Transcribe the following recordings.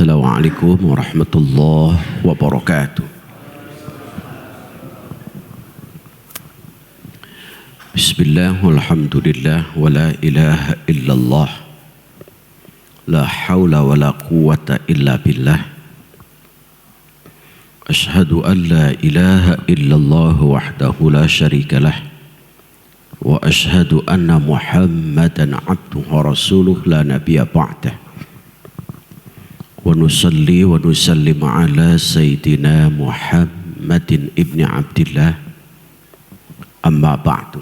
Assalamualaikum warahmatullahi wabarakatuh. Bismillah walhamdulillah wa la ilaha illallah la hawla wa la quwwata illa billah. Ashhadu an la ilaha illallah wahdahu la syarika lah wa ashhadu anna Muhammadan abduhu wa rasuluh la nabiyya ba'dah. Wa nusalli wa nusallim ala sayyidina Muhammadin ibni Abdillah, amma ba'du.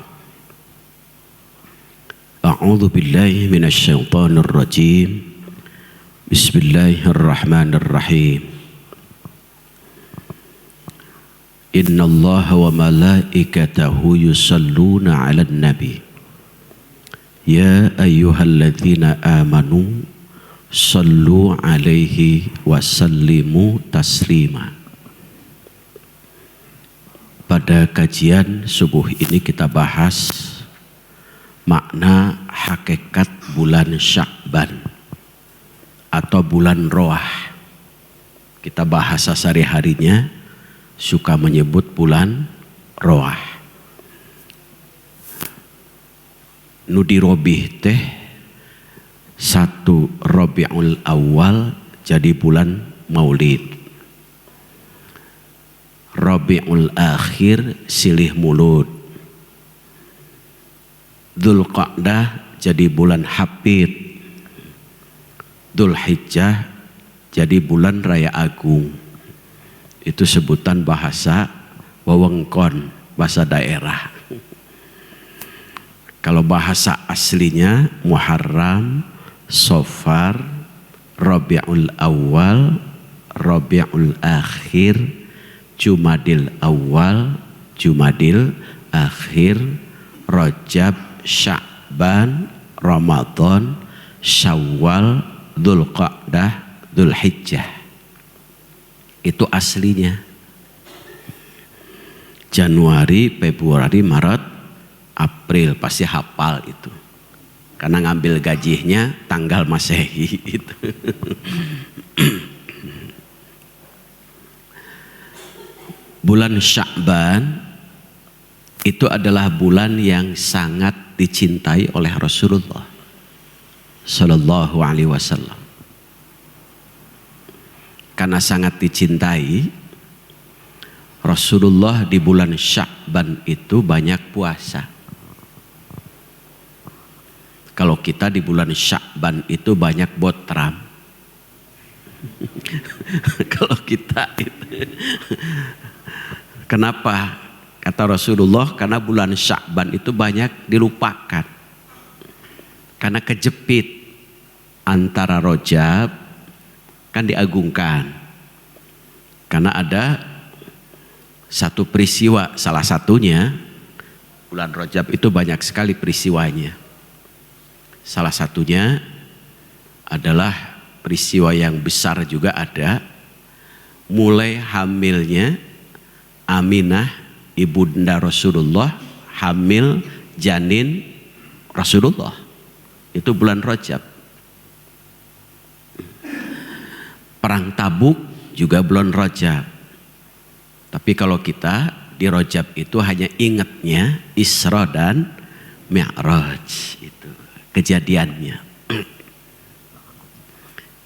A'udzu billahi minasy syaithanir rajim. Bismillahirrahmanirrahim. Innallaha wa malaikatahu yusalluna 'alan nabi. Ya ayyuhalladzina amanu sallu alaihi wa sallimu taslima. Pada kajian subuh ini kita bahas makna hakikat bulan Sya'ban atau bulan Roah. Kita bahasa sehari-harinya suka menyebut bulan Roah. Nudi robih teh 1 Rabiul Awal jadi bulan Maulid. Rabiul Akhir silih mulud. Dzulqa'dah jadi bulan Hapid. Dzulhijjah jadi bulan Raya Agung. Itu sebutan bahasa wewengkon, bahasa daerah. Kalau bahasa aslinya Muharram, Safar, Rabiul Awal, Rabiul Akhir, Jumadil Awal, Jumadil Akhir, Rajab, Sya'ban, Ramadan, Syawal, Dzulqa'dah, Dzulhijjah. Itu aslinya. Januari, Februari, Maret, April, pasti hafal itu. Karena ngambil gajinya tanggal Masehi itu. Bulan Sya'ban itu adalah bulan yang sangat dicintai oleh Rasulullah Sallallahu Alaihi Wasallam. Karena sangat dicintai, Rasulullah di bulan Sya'ban itu banyak puasa. Kalau kita di bulan Sya'ban itu banyak botram. Kalau kita itu. Kenapa? Kata Rasulullah, karena bulan Sya'ban itu banyak dilupakan. Karena kejepit antara Rajab kan diagungkan. Karena ada satu peristiwa, salah satunya bulan Rajab itu banyak sekali peristiwanya. Salah satunya adalah peristiwa yang besar juga ada, mulai hamilnya Aminah ibunda Rasulullah, hamil janin Rasulullah. Itu bulan Rajab. Perang Tabuk juga bulan Rajab. Tapi kalau kita di Rajab itu hanya ingatnya Isra dan Mi'raj. Itu kejadiannya.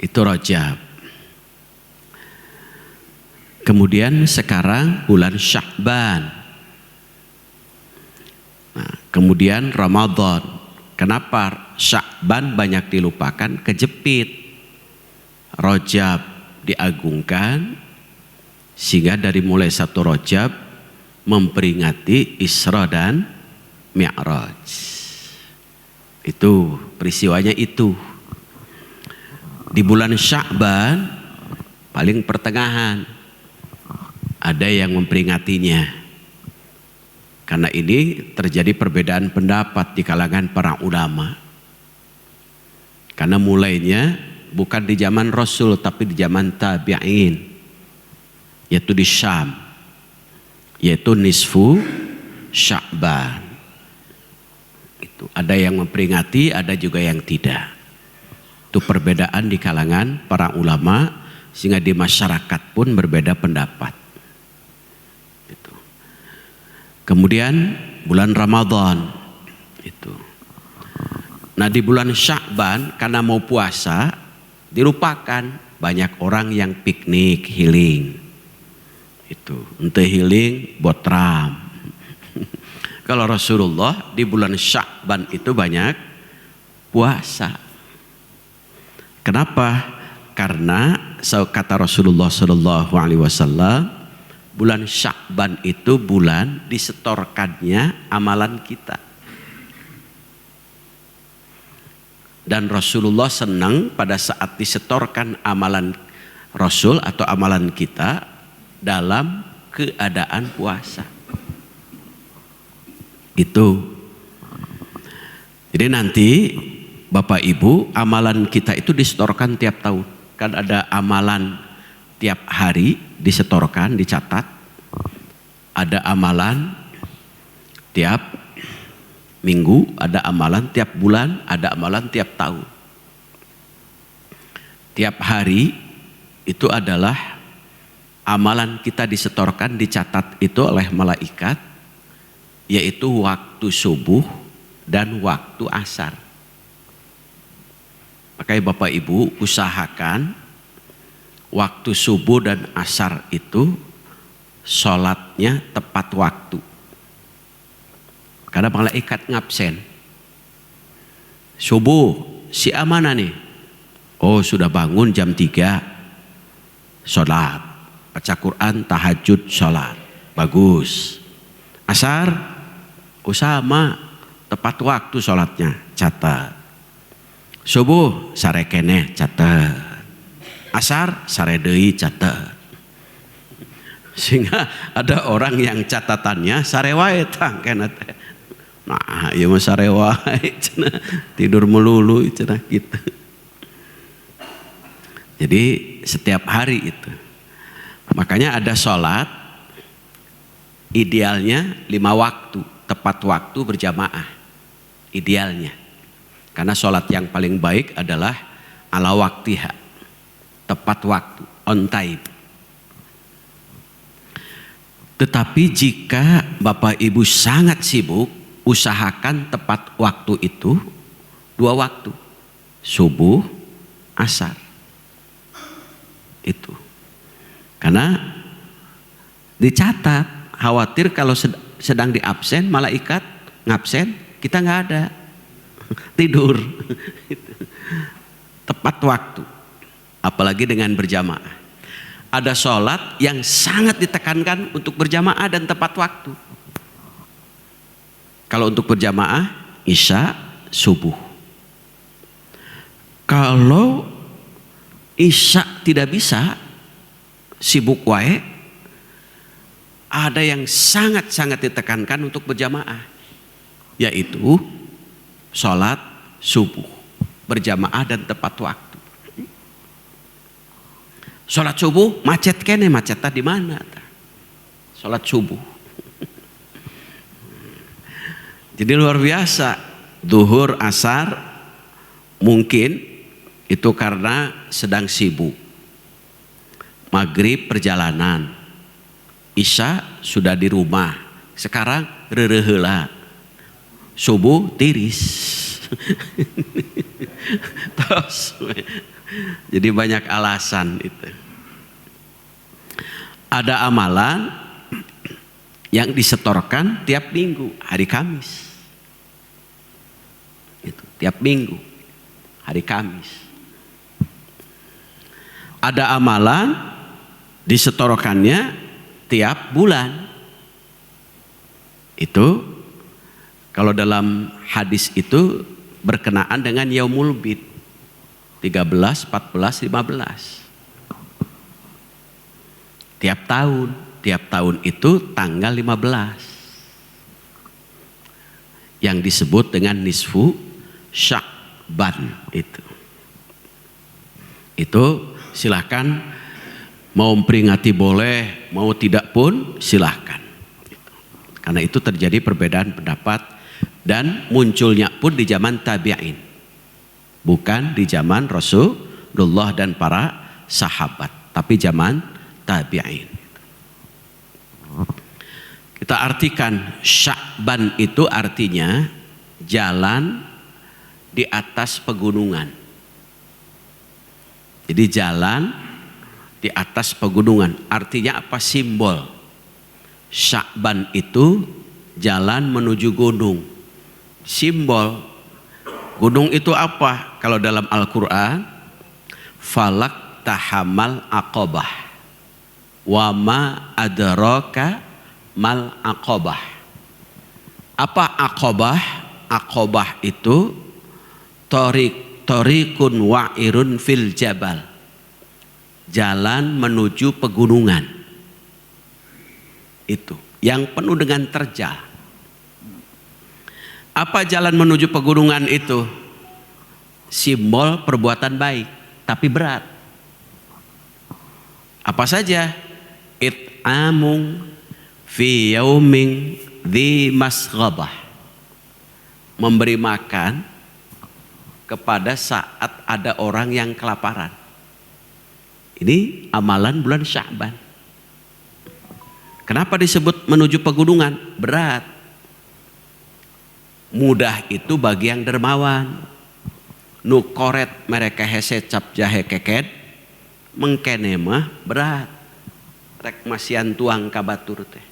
Itu Rajab. Kemudian sekarang bulan Sya'ban. Nah, kemudian Ramadan. Kenapa Sya'ban banyak dilupakan? Kejepit. Rajab diagungkan sehingga dari mulai 1 Rajab memperingati Isra dan Mi'raj. Itu peristiwanya itu. Di bulan Sya'ban paling pertengahan ada yang memperingatinya. Karena ini terjadi perbedaan pendapat di kalangan para ulama. Karena mulainya bukan di zaman Rasul tapi di zaman tabi'in, yaitu di Syam, yaitu nisfu Sya'ban. Itu ada yang memperingati, ada juga yang tidak. Itu perbedaan di kalangan para ulama sehingga di masyarakat pun berbeda pendapat. Itu. Kemudian bulan Ramadan itu. Nah di bulan Sya'ban karena mau puasa dilupakan, banyak orang yang piknik healing. Itu ente healing botram. Kalau Rasulullah di bulan Sya'ban itu banyak puasa. Kenapa? Karena kata Rasulullah Shallallahu Alaihi Wasallam, bulan Sya'ban itu bulan disetorkannya amalan kita. Dan Rasulullah senang pada saat disetorkan amalan Rasul atau amalan kita dalam keadaan puasa. Itu. Jadi nanti Bapak Ibu, amalan kita itu disetorkan tiap tahun. Kan ada amalan tiap hari disetorkan, dicatat. Ada amalan tiap minggu, ada amalan tiap bulan, ada amalan tiap tahun. Tiap hari itu adalah amalan kita disetorkan, dicatat itu oleh malaikat, yaitu waktu subuh dan waktu asar. Makanya Bapak Ibu usahakan waktu subuh dan asar itu sholatnya tepat waktu. Karena malaikat ngabsen. Subuh, si mana nih? Oh sudah bangun jam 3, sholat. Baca Quran, tahajud, sholat. Bagus. Asar, sama, tepat waktu sholatnya, catat. Subuh sare keneh catat, asar sare deui catat. Sehingga ada orang yang catatannya sare wae tang kana teh. Nah, ieu mah sare wae cenah, tidur melulu cenah gitu. Jadi setiap hari itu. Makanya ada sholat idealnya 5 waktu, tepat waktu berjamaah. Idealnya. Karena sholat yang paling baik adalah ala waktiha, tepat waktu, on time. Tetapi jika Bapak Ibu sangat sibuk, usahakan tepat waktu itu 2 waktu, subuh, asar. Itu. Karena dicatat, khawatir kalau sedang di absen, malaikat ngabsen, kita nggak ada. Tidur. Tepat waktu. Apalagi dengan berjamaah. Ada sholat yang sangat ditekankan untuk berjamaah dan tepat waktu. Kalau untuk berjamaah, isya, subuh. Kalau isya tidak bisa, sibuk wae, ada yang sangat-sangat ditekankan untuk berjamaah, yaitu sholat subuh berjamaah dan tepat waktu. Sholat subuh macet kene, macet di mana? Sholat subuh. Jadi luar biasa. Duhur, asar mungkin itu karena sedang sibuk. Maghrib perjalanan, isya sudah di rumah. Sekarang rereheula. Subuh tiris. Terus, jadi banyak alasan itu. Ada amalan yang disetorkan tiap minggu, hari Kamis. Itu, tiap minggu, hari Kamis. Ada amalan disetorkannya tiap bulan. Itu kalau dalam hadis itu berkenaan dengan Yaumul Bid 13, 14, 15. Tiap tahun itu tanggal 15. Yang disebut dengan nisfu Sya'ban itu. Itu silahkan mau memperingati boleh, mau tidak pun silahkan. Karena itu terjadi perbedaan pendapat. Dan munculnya pun di zaman tabi'in, bukan di zaman Rasulullah dan para sahabat. tapi zaman tabi'in. Kita artikan Sya'ban itu artinya jalan di atas pegunungan. Jadi jalan di atas pegunungan. Artinya apa? Simbol. Sya'ban itu jalan menuju gunung. Simbol. Gunung itu apa? Kalau dalam Al-Quran, falak tahamal aqabah, wa ma adraka mal aqabah. Apa aqabah? Aqabah itu tariqun wa'irun fil jabal, jalan menuju pegunungan. Itu yang penuh dengan terjal. Apa jalan menuju pegunungan itu? Simbol perbuatan baik, tapi berat. Apa saja? It'amung fi yaumin dhi masghabah, memberi makan kepada saat ada orang yang kelaparan. Ini amalan bulan Sya'ban. Kenapa disebut menuju pegunungan? Berat. Mudah itu bagi yang dermawan. Nu koret mereka hese cap jahe keket, mengkene mah berat. Rek masian tuang kabatur teh.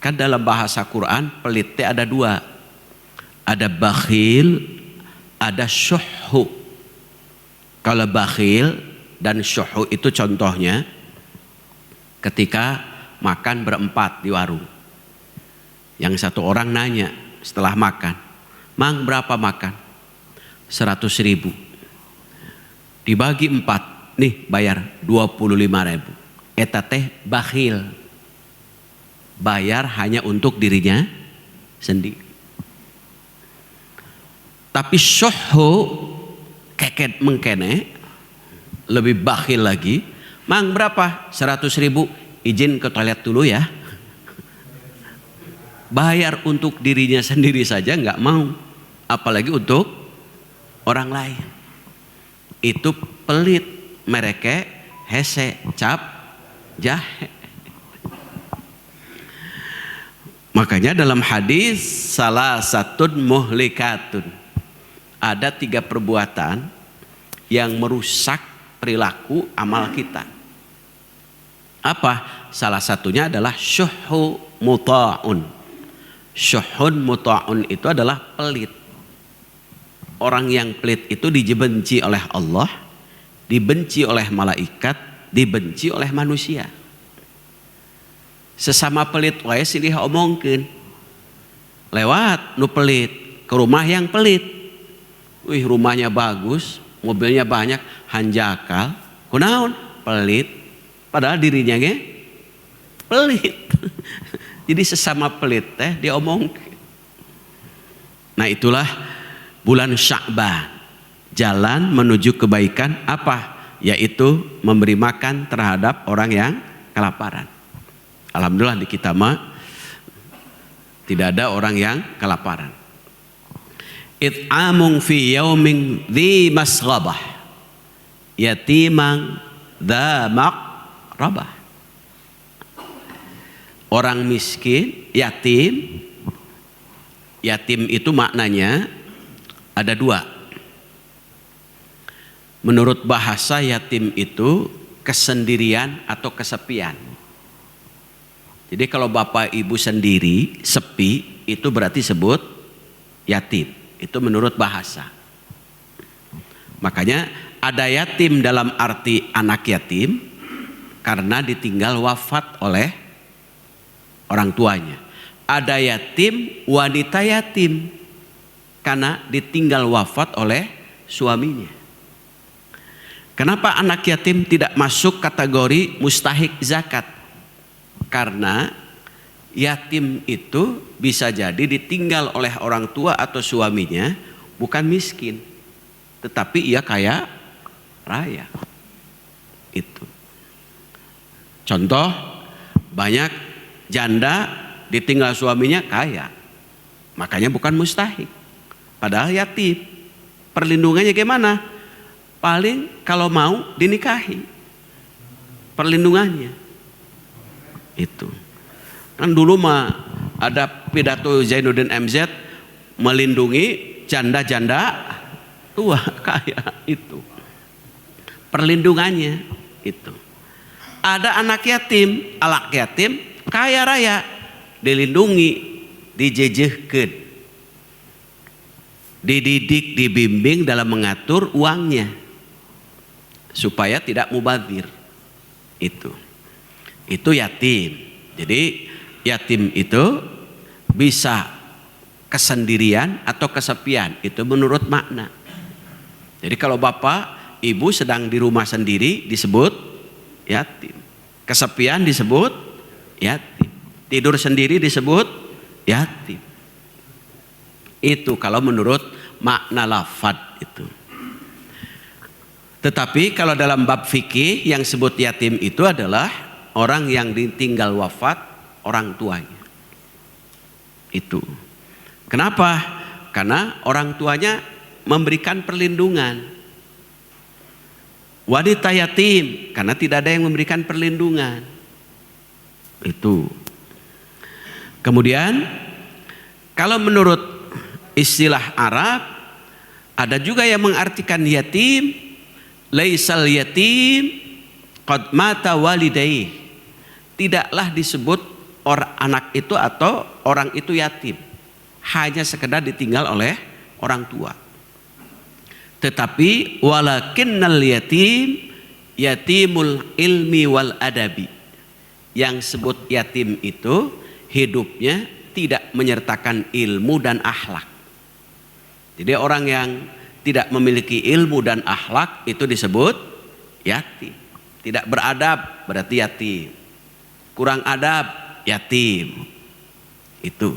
Kan dalam bahasa Quran pelit teh ada dua. Ada bakhil, ada syuhu. Kalau bakhil dan syuhu itu contohnya ketika makan berempat di warung. Yang satu orang nanya setelah makan, "Mang, berapa makan?" 100.000. Dibagi 4, nih bayar 25.000. Eta teh bakhil. Bayar hanya untuk dirinya sendiri. Tapi syuhu, keket mengkene, lebih bakhil lagi. "Mang, berapa?" 100.000. "Izin ke toilet dulu ya." Bayar untuk dirinya sendiri saja nggak mau, apalagi untuk orang lain. Itu pelit. Mereka hese cap jahe. Makanya dalam hadis salah satun muhlikatun, ada 3 perbuatan yang merusak perilaku amal kita. Apa? Salah satunya adalah syuhu muta'un. Syuhun muta'un itu adalah pelit. Orang yang pelit itu dibenci oleh Allah, dibenci oleh malaikat, dibenci oleh manusia. Sesama pelit wae silih omongkeun. Lewat nu pelit ke rumah yang pelit. Wih, rumahnya bagus, mobilnya banyak, hanjakal. Kunaon? Pelit. Padahal dirinya ge pelit. Jadi sesama pelit teh diomongkeun. Nah, itulah bulan Sya'ban. Jalan menuju kebaikan apa? Yaitu memberi makan terhadap orang yang kelaparan. Alhamdulillah di kita mah tidak ada orang yang kelaparan. It'amung fi yaumin dhi masghabah, yatimang dha maqrabah. Orang miskin, yatim. Yatim itu maknanya ada 2. Menurut bahasa yatim itu kesendirian atau kesepian. Jadi kalau bapak ibu sendiri, sepi, itu berarti sebut yatim. Itu menurut bahasa. Makanya ada yatim dalam arti anak yatim karena ditinggal wafat oleh orang tuanya. Ada yatim, wanita yatim karena ditinggal wafat oleh suaminya. Kenapa anak yatim tidak masuk kategori mustahik zakat? Karena yatim itu bisa jadi ditinggal oleh orang tua atau suaminya bukan miskin, tetapi ia kaya raya. Itu. Contoh, banyak janda ditinggal suaminya kaya, makanya bukan mustahik. Padahal yatim. Perlindungannya gimana? Paling kalau mau dinikahi. perlindungannya. Itu. Kan dulu mah ada pidato Zainuddin MZ melindungi janda-janda tua kaya itu. Perlindungannya itu. Ada anak yatim kaya raya dilindungi, dijejehkeun, dididik, dibimbing dalam mengatur uangnya supaya tidak mubazir. Itu yatim. Jadi yatim itu bisa kesendirian atau kesepian, itu menurut makna. Jadi kalau bapak ibu sedang di rumah sendiri disebut yatim, kesepian disebut yatim, tidur sendiri disebut yatim. Itu kalau menurut makna lafad itu. Tetapi kalau dalam bab fikih yang sebut yatim itu adalah orang yang ditinggal wafat orang tuanya. Itu. Kenapa? Karena orang tuanya memberikan perlindungan. Wanita yatim karena tidak ada yang memberikan perlindungan. Itu. Kemudian kalau menurut istilah Arab ada juga yang mengartikan yatim, laisal yatim qad mata walidayh. Tidaklah disebut anak itu atau orang itu yatim, hanya sekedar ditinggal oleh orang tua. Tetapi walakinnal yatim yatimul ilmi wal adabi. Yang sebut yatim itu hidupnya tidak menyertakan ilmu dan akhlak. Jadi orang yang tidak memiliki ilmu dan akhlak itu disebut yatim. Tidak beradab berarti yatim. Kurang adab yatim. Itu.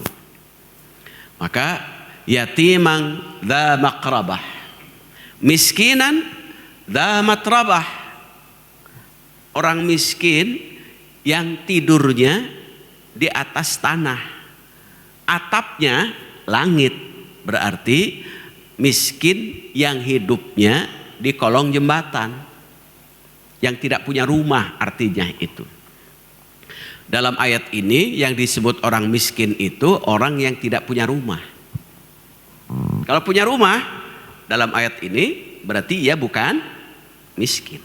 Maka yatimang dza maqrabah, miskinan dza matrabah. Orang miskin yang tidurnya di atas tanah, atapnya langit, berarti miskin yang hidupnya di kolong jembatan, yang tidak punya rumah, artinya itu. Dalam ayat ini yang disebut orang miskin itu orang yang tidak punya rumah. Kalau punya rumah dalam ayat ini berarti ia bukan miskin.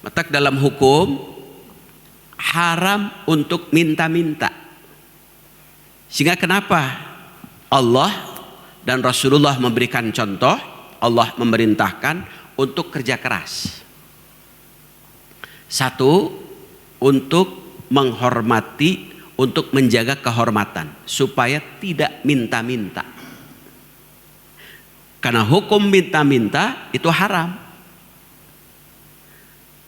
Maka dalam hukum haram untuk minta-minta. Sehingga kenapa Allah dan Rasulullah memberikan contoh, Allah memerintahkan untuk kerja keras. Satu, untuk menghormati, untuk menjaga kehormatan supaya tidak minta-minta. Karena hukum minta-minta itu haram.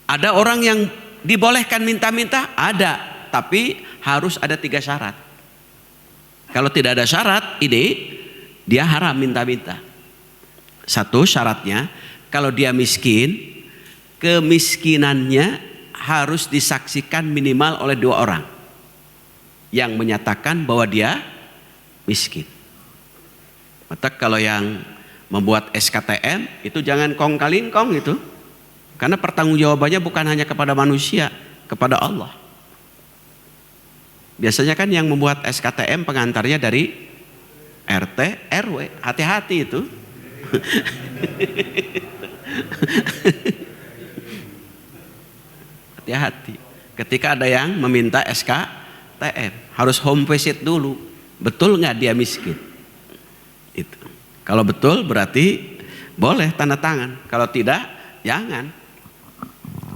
Ada orang yang dibolehkan minta-minta, ada, tapi harus ada 3 syarat. Kalau tidak ada syarat ini, dia haram minta-minta. Satu syaratnya, kalau dia miskin, kemiskinannya harus disaksikan minimal oleh 2 orang yang menyatakan bahwa dia miskin. Maka kalau yang membuat SKTM itu jangan kong kali kong itu, karena pertanggungjawabannya bukan hanya kepada manusia, kepada Allah. Biasanya kan yang membuat SKTM pengantarnya dari RT, RW, hati-hati itu. Hati-hati. Ketika ada yang meminta SKTM, harus home visit dulu. Betul nggak dia miskin? Itu. Kalau betul berarti boleh tanda tangan. Kalau tidak, jangan.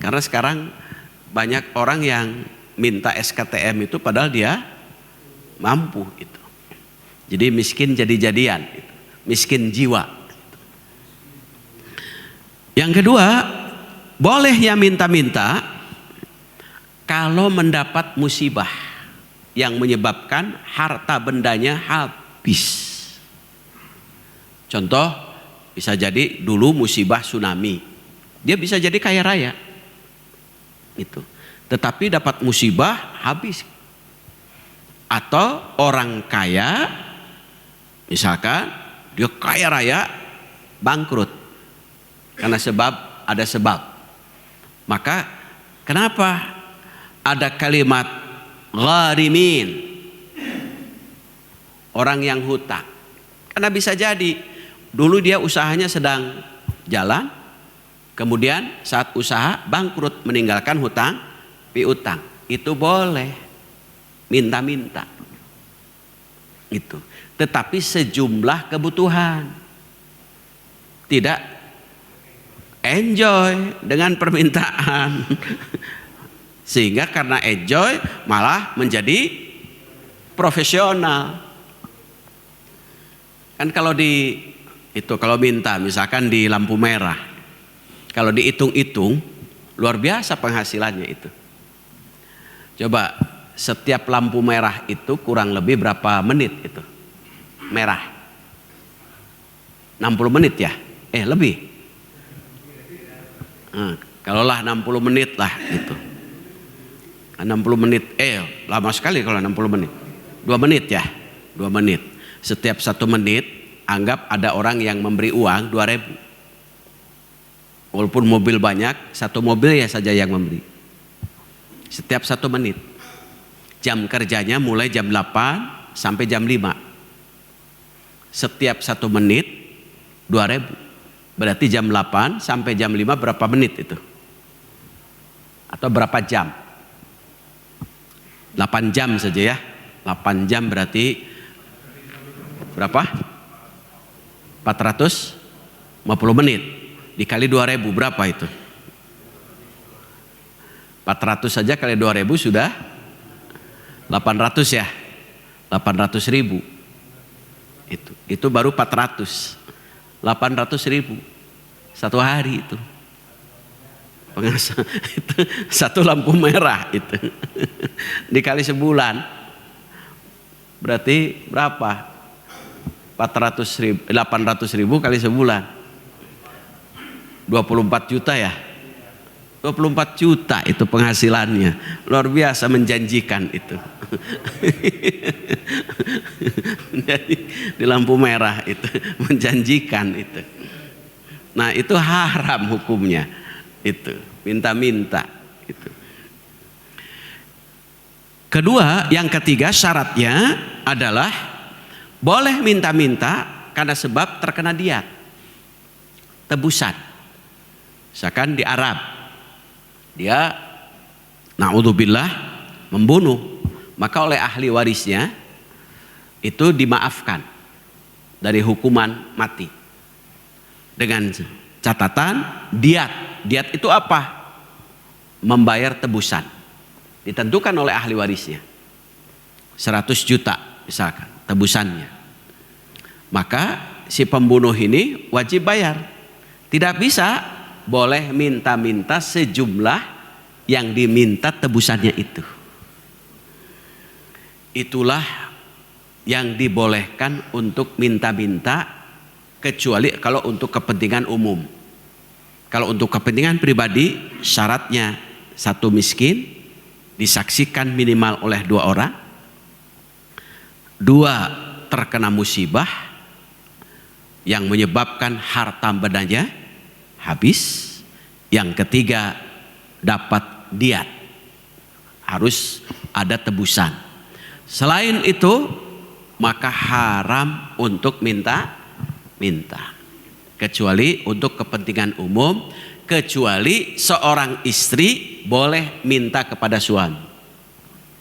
Karena sekarang banyak orang yang minta SKTM itu padahal dia mampu itu. Jadi miskin jadi-jadian, gitu. Miskin jiwa. Yang kedua, bolehnya minta-minta kalau mendapat musibah yang menyebabkan harta bendanya habis. Contoh, bisa jadi dulu musibah tsunami, dia bisa jadi kaya raya, itu. Tetapi dapat musibah habis. Atau orang kaya, misalkan dia kaya raya, bangkrut karena ada sebab. Maka Kenapa ada kalimat gharimin, orang yang hutang? Karena bisa jadi dulu dia usahanya sedang jalan, kemudian saat usaha bangkrut, meninggalkan hutang piutang. Itu boleh minta-minta itu, tetapi sejumlah kebutuhan, tidak enjoy dengan permintaan. Sehingga karena enjoy malah menjadi profesional. Kan kalau kalau minta misalkan di lampu merah, kalau dihitung-hitung luar biasa penghasilannya itu. Coba setiap lampu merah itu kurang lebih berapa menit itu? Merah. 60 menit ya? Lebih. Kalaulah 60 menit lah gitu. 60 menit, lama sekali kalau 60 menit. 2 menit ya? 2 menit. Setiap 1 menit anggap ada orang yang memberi uang 2.000. Walaupun mobil banyak, 1 mobil ya saja yang memberi. Setiap 1 menit. Jam kerjanya mulai jam 8 sampai jam 5. Setiap 1 menit 2.000. Berarti jam 8 sampai jam 5 berapa menit itu? Atau berapa jam? 8 jam saja ya. 8 jam berarti berapa? 450 menit dikali 2.000 berapa itu? 400 saja kali 2.000 sudah 800 ya. 800.000. Itu baru 400. 800.000 satu hari itu. Itu 1 lampu merah itu. Dikali sebulan berarti berapa? 800.000 kali sebulan 24 juta ya. 24 juta itu penghasilannya. Luar biasa menjanjikan itu. Jadi di lampu merah itu menjanjikan itu. Nah, itu haram hukumnya. Itu minta-minta itu. Kedua, yang ketiga syaratnya adalah boleh minta-minta karena sebab terkena diat, tebusan. Misalkan di Arab, dia na'udzubillah membunuh, maka oleh ahli warisnya itu dimaafkan dari hukuman mati dengan catatan diat. Diat itu apa? Membayar tebusan, ditentukan oleh ahli warisnya 100 juta misalkan tebusannya, maka si pembunuh ini wajib bayar. Tidak bisa boleh minta-minta sejumlah yang diminta tebusannya itu. Itulah yang dibolehkan untuk minta-minta, kecuali kalau untuk kepentingan umum. Kalau untuk kepentingan pribadi, syaratnya 1 miskin, disaksikan minimal oleh 2 orang, 2 terkena musibah yang menyebabkan harta bendanya habis, yang ketiga dapat diat, harus ada tebusan. Selain itu maka haram untuk minta-minta, kecuali untuk kepentingan umum, kecuali seorang istri boleh minta kepada suami.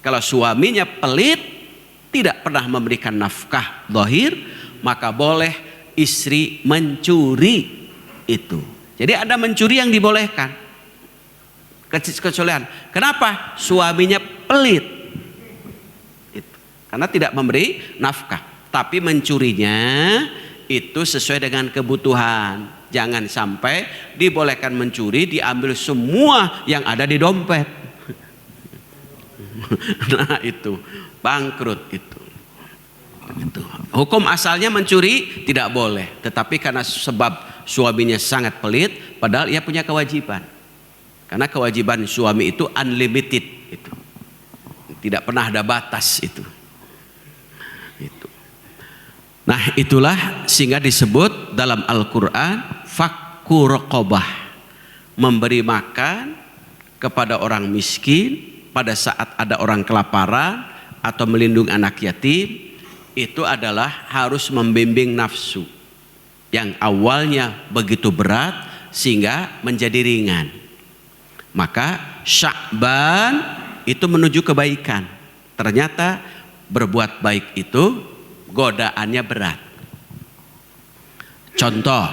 Kalau suaminya pelit, tidak pernah memberikan nafkah zahir, maka boleh istri mencuri itu. Jadi ada mencuri yang dibolehkan, kecualian. Kenapa? Suaminya pelit itu, karena tidak memberi nafkah. Tapi mencurinya itu sesuai dengan kebutuhan. Jangan sampai dibolehkan mencuri, diambil semua yang ada di dompet. Nah itu bangkrut itu. Hukum asalnya mencuri tidak boleh, tetapi karena sebab suaminya sangat pelit, padahal ia punya kewajiban. Karena kewajiban suami itu unlimited itu, tidak pernah ada batas itu. Nah itulah sehingga disebut dalam Al-Quran fakku raqabah, memberi makan kepada orang miskin pada saat ada orang kelaparan atau melindungi anak yatim, itu adalah harus membimbing nafsu yang awalnya begitu berat sehingga menjadi ringan. Maka Sya'ban itu menuju kebaikan. Ternyata berbuat baik itu godaannya berat. Contoh,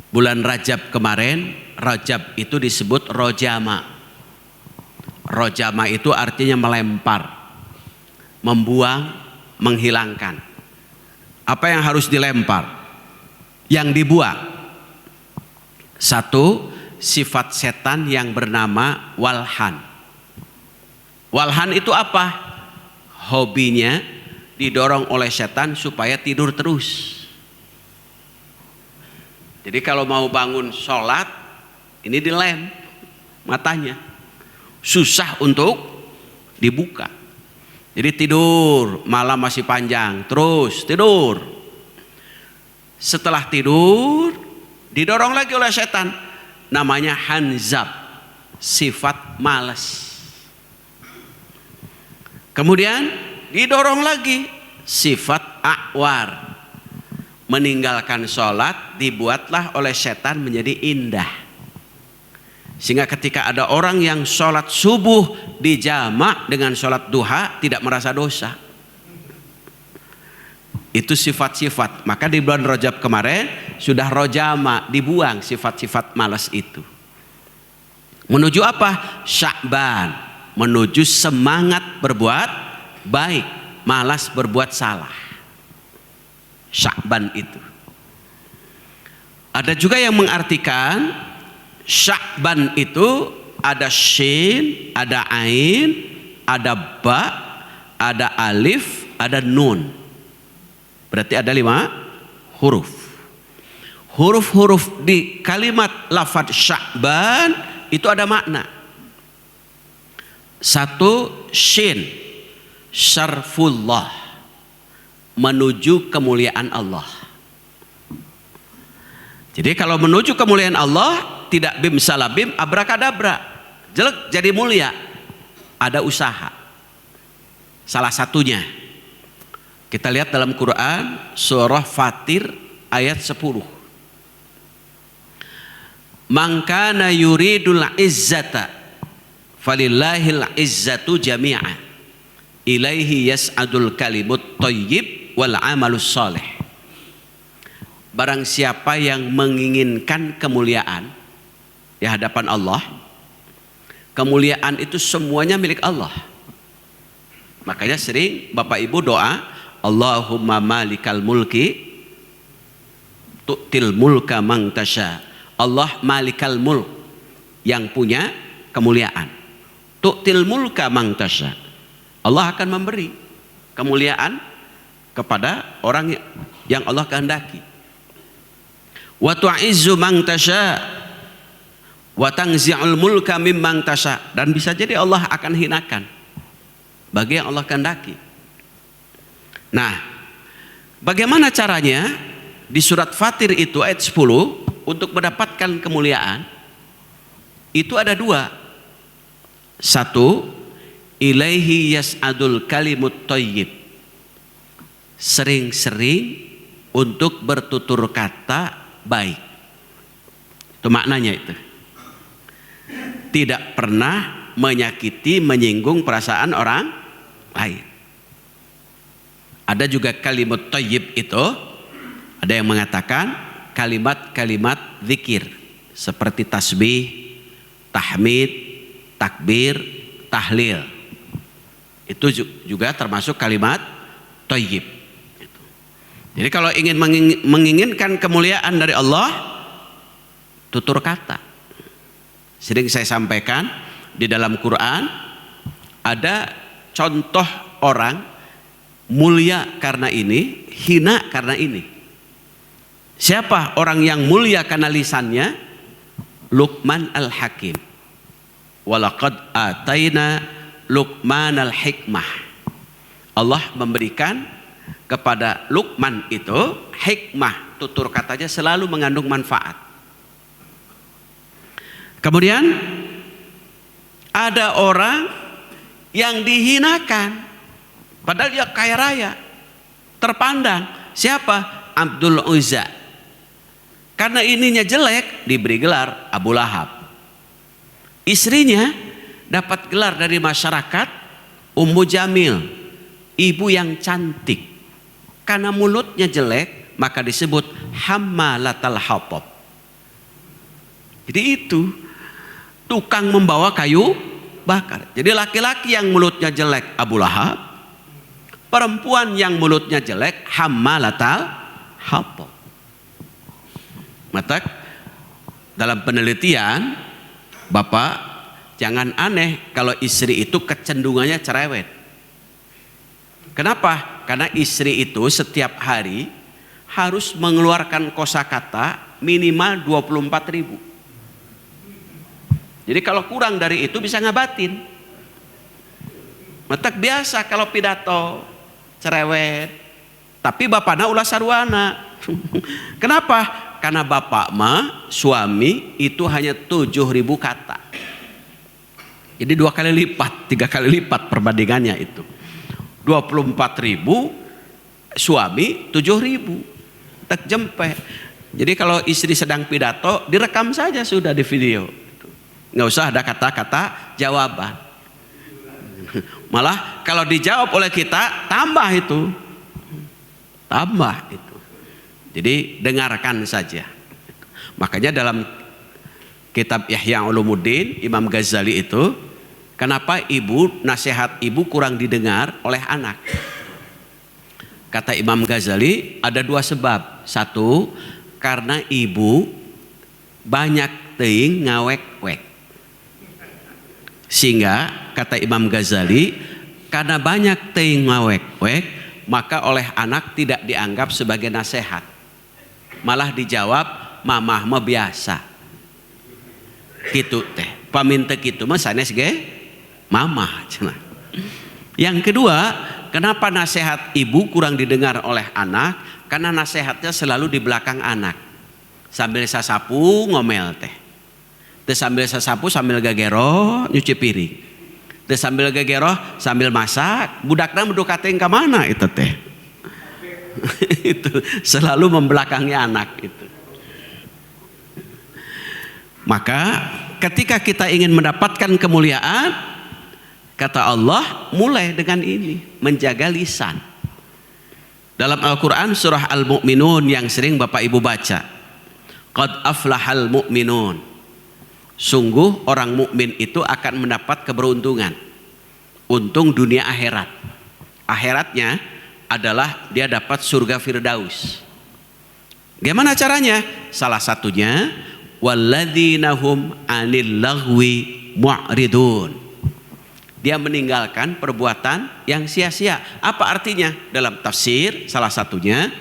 bulan Rajab kemarin, Rajab itu disebut rojama. Rojama itu artinya melempar, membuang, menghilangkan. Apa yang harus dilempar? Yang dibuang. Satu, sifat setan yang bernama walhan. Walhan itu apa? Hobinya didorong oleh setan supaya tidur terus. Jadi kalau mau bangun sholat, ini dilem matanya, susah untuk dibuka. Jadi tidur, malam masih panjang, terus tidur. Setelah tidur, didorong lagi oleh setan, namanya hanzab, sifat malas. Kemudian didorong lagi, sifat a'war, meninggalkan sholat dibuatlah oleh setan menjadi indah. Sehingga ketika ada orang yang sholat subuh dijamak dengan sholat duha tidak merasa dosa. Itu sifat-sifat. Maka di bulan Rajab kemarin sudah rojama, dibuang sifat-sifat malas itu. Menuju apa? Sya'ban, menuju semangat berbuat baik, malas berbuat salah. Sya'ban itu. Ada juga yang mengartikan Sya'ban itu ada shin, ada ain, ada ba, ada alif, ada nun. Berarti ada 5 huruf. Huruf-huruf di kalimat lafaz Sya'ban itu ada makna. Satu, shin, syarfullah, menuju kemuliaan Allah. Jadi kalau menuju kemuliaan Allah tidak bim salabim abrakadabra, jelek jadi mulia. Ada usaha. Salah satunya kita lihat dalam Quran surah Fatir ayat 10. Man kana yuridul izzata falillahil izzatu jami'a ilaihi yas'adul kalimut thayyib wal amalus salih. Barang siapa yang menginginkan kemuliaan di hadapan Allah, kemuliaan itu semuanya milik Allah. Makanya sering Bapak Ibu doa, Allahumma malikal mulki tu'til mulka man tasya. Allah malikal mulk, yang punya kemuliaan. Tu'til mulka man tasya. Allah akan memberi kemuliaan kepada orang yang Allah kehendaki. Wa tu'izzu man tasya wa tanzi'ul mulka mimman tasya. Dan bisa jadi Allah akan hinakan bagi yang Allah kehendaki. Nah, bagaimana caranya? Di surat Fatir itu ayat 10, untuk mendapatkan kemuliaan itu ada 2. Satu, ilaihi yas'adul kalimut thayyib, sering-sering untuk bertutur kata baik. Itu maknanya itu. Tidak pernah menyakiti, menyinggung perasaan orang lain. Ada juga kalimat thayyib itu, ada yang mengatakan kalimat-kalimat zikir seperti tasbih, tahmid, takbir, tahlil. Itu juga termasuk kalimat thayyib. Jadi kalau ingin menginginkan kemuliaan dari Allah, tutur kata. Sering saya sampaikan di dalam Quran ada contoh orang mulia karena ini, hina karena ini. Siapa orang yang mulia karena lisannya? Luqman al-Hakim. Walaqad ataina Luqman al-Hikmah. Allah memberikan kepada Luqman itu hikmah, tutur katanya selalu mengandung manfaat. Kemudian ada orang yang dihinakan padahal dia kaya raya, terpandang. Siapa? Abdul Uzza. Karena ininya jelek diberi gelar Abu Lahab. Istrinya dapat gelar dari masyarakat Ummu Jamil, ibu yang cantik. Karena mulutnya jelek maka disebut Hammalatal Hatab. Jadi itu tukang membawa kayu bakar. Jadi laki-laki yang mulutnya jelek Abu Lahab, perempuan yang mulutnya jelek Hammalatal Hatab. Maka dalam penelitian, Bapak jangan aneh kalau istri itu kecenderungannya cerewet. Kenapa? Karena istri itu setiap hari harus mengeluarkan kosakata minimal 24.000. Jadi kalau kurang dari itu bisa ngabatin. Metek biasa kalau pidato cerewet, tapi bapakna ulah sarwana. Kenapa? Karena bapak mah suami itu hanya 7.000 kata. Jadi 2 kali lipat, 3 kali lipat perbandingannya itu. 24.000 suami 7.000. Tak jempe. Jadi kalau istri sedang pidato direkam saja sudah di video. Nggak usah ada kata-kata jawaban. Malah kalau dijawab oleh kita tambah itu. Tambah itu. Jadi dengarkan saja. Makanya dalam kitab Ihya Ulumuddin Imam Ghazali itu, kenapa nasihat ibu kurang didengar oleh anak? Kata Imam Ghazali ada 2 sebab. 1, karena ibu banyak teuing ngawek-wek. Sehingga kata Imam Ghazali, karena banyak teuing ngawek-wek, maka oleh anak tidak dianggap sebagai nasihat. Malah dijawab mamah mah biasa. Gitu teh. Paminta kitu mah sanes ge mamah cenah. Yang kedua, kenapa nasihat ibu kurang didengar oleh anak? Karena nasihatnya selalu di belakang anak. Sambil sasapu ngomel teh. Teu sambil sasapu sambil gagero nyuci piring. Teu sambil gagero sambil masak, budakna medu kating ka mana itu teh. Itu selalu membelakangi anak itu. Maka ketika kita ingin mendapatkan kemuliaan, kata Allah, mulai dengan ini, menjaga lisan. Dalam Al-Quran surah Al-Mu'minun yang sering Bapak Ibu baca, qad aflahal mu'minun, sungguh orang mukmin itu akan mendapat keberuntungan, untung dunia akhirat. Akhiratnya adalah dia dapat surga Firdaus. Gimana caranya? Salah satunya walladzina hum 'anil lagwi mu'ridun. Dia meninggalkan perbuatan yang sia-sia. Apa artinya? Dalam tafsir salah satunya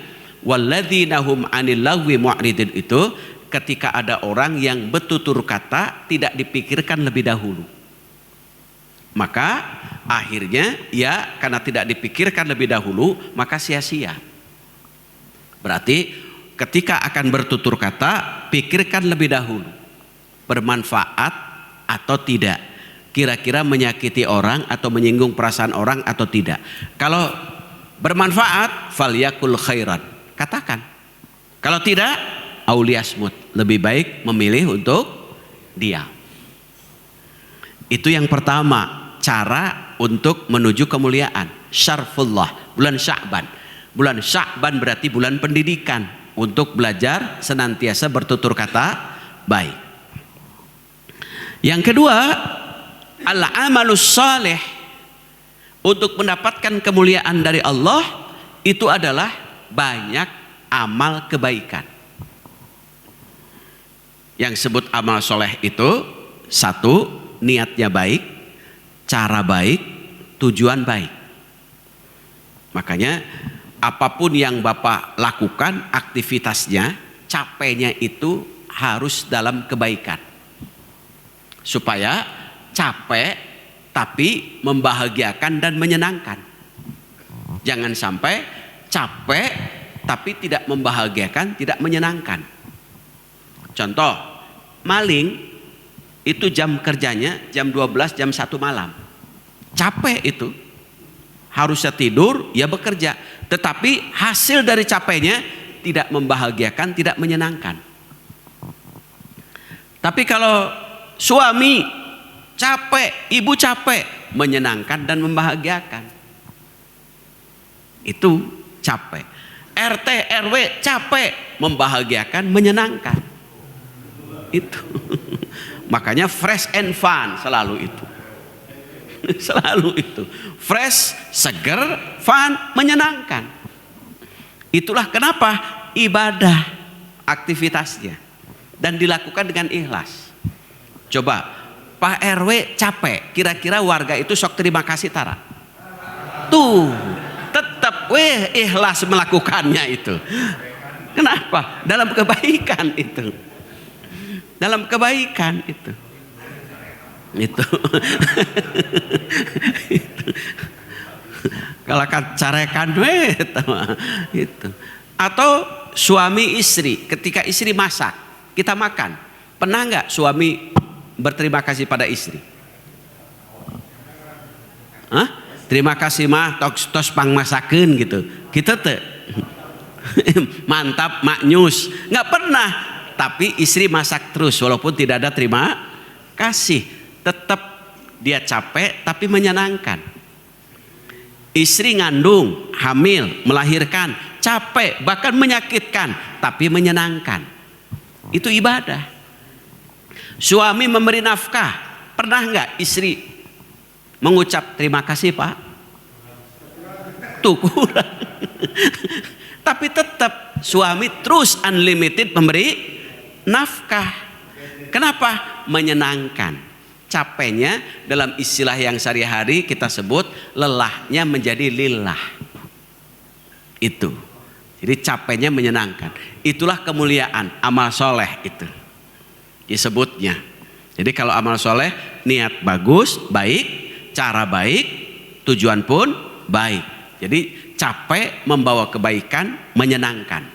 walladzina hum 'anil lagwi mu'ridun itu ketika ada orang yang bertutur kata tidak dipikirkan lebih dahulu. Maka akhirnya ya karena tidak dipikirkan lebih dahulu maka sia-sia. Berarti ketika akan bertutur kata pikirkan lebih dahulu. Bermanfaat atau tidak. Kira-kira menyakiti orang atau menyinggung perasaan orang atau tidak. Kalau bermanfaat falyakul khairan, katakan. Kalau tidak auliasmut, lebih baik memilih untuk diam. Itu yang pertama, cara untuk menuju kemuliaan. Syarfullah, bulan Sya'ban. Bulan Sya'ban berarti bulan pendidikan untuk belajar senantiasa bertutur kata baik. Yang kedua, al-amalus salih, untuk mendapatkan kemuliaan dari Allah itu adalah banyak amal kebaikan. Yang sebut amal soleh itu 1, niatnya baik, cara baik, tujuan baik. Makanya apapun yang Bapak lakukan aktivitasnya, capeknya itu harus dalam kebaikan. Supaya capek tapi membahagiakan dan menyenangkan. Jangan sampai capek tapi tidak membahagiakan, tidak menyenangkan. Contoh, maling itu jam kerjanya jam 12, jam 1 malam. Capek itu. Harusnya tidur, ya bekerja. Tetapi hasil dari capeknya tidak membahagiakan, tidak menyenangkan. Tapi kalau suami capek, ibu capek, menyenangkan dan membahagiakan. Itu capek. RT, RW capek, membahagiakan, menyenangkan. Itu. Makanya fresh and fun selalu itu. Selalu itu. Fresh, seger, fun, menyenangkan. Itulah kenapa ibadah aktivitasnya dan dilakukan dengan ikhlas. Coba Pak RW capek, kira-kira warga itu sok terima kasih tara? Tuh, tetap ikhlas melakukannya itu. Kenapa? Dalam kebaikan itu. Dalam kebaikan itu. Itu. Itu. Kalau carekan itu. Atau suami istri, ketika istri masak, kita makan. Pernah nggak suami berterima kasih pada istri? Hah? Terima kasih mah tos pang masakeun gitu. Kita tuh mantap maknyus. Nggak pernah. Tapi istri masak terus walaupun tidak ada terima kasih. Tetap dia capek tapi menyenangkan. Istri ngandung, hamil, melahirkan, capek bahkan menyakitkan tapi menyenangkan. Itu ibadah. Suami memberi nafkah, pernah nggak istri mengucap terima kasih Pak? Tuh kurang. Tapi tetap suami terus unlimited memberi nafkah. Kenapa? Menyenangkan. Capeknya dalam istilah yang sehari-hari kita sebut lelahnya menjadi lillah. Itu. Jadi capeknya menyenangkan. Itulah kemuliaan amal soleh itu disebutnya. Jadi kalau amal soleh niat bagus, baik, cara baik, tujuan pun baik. Jadi capek membawa kebaikan, menyenangkan.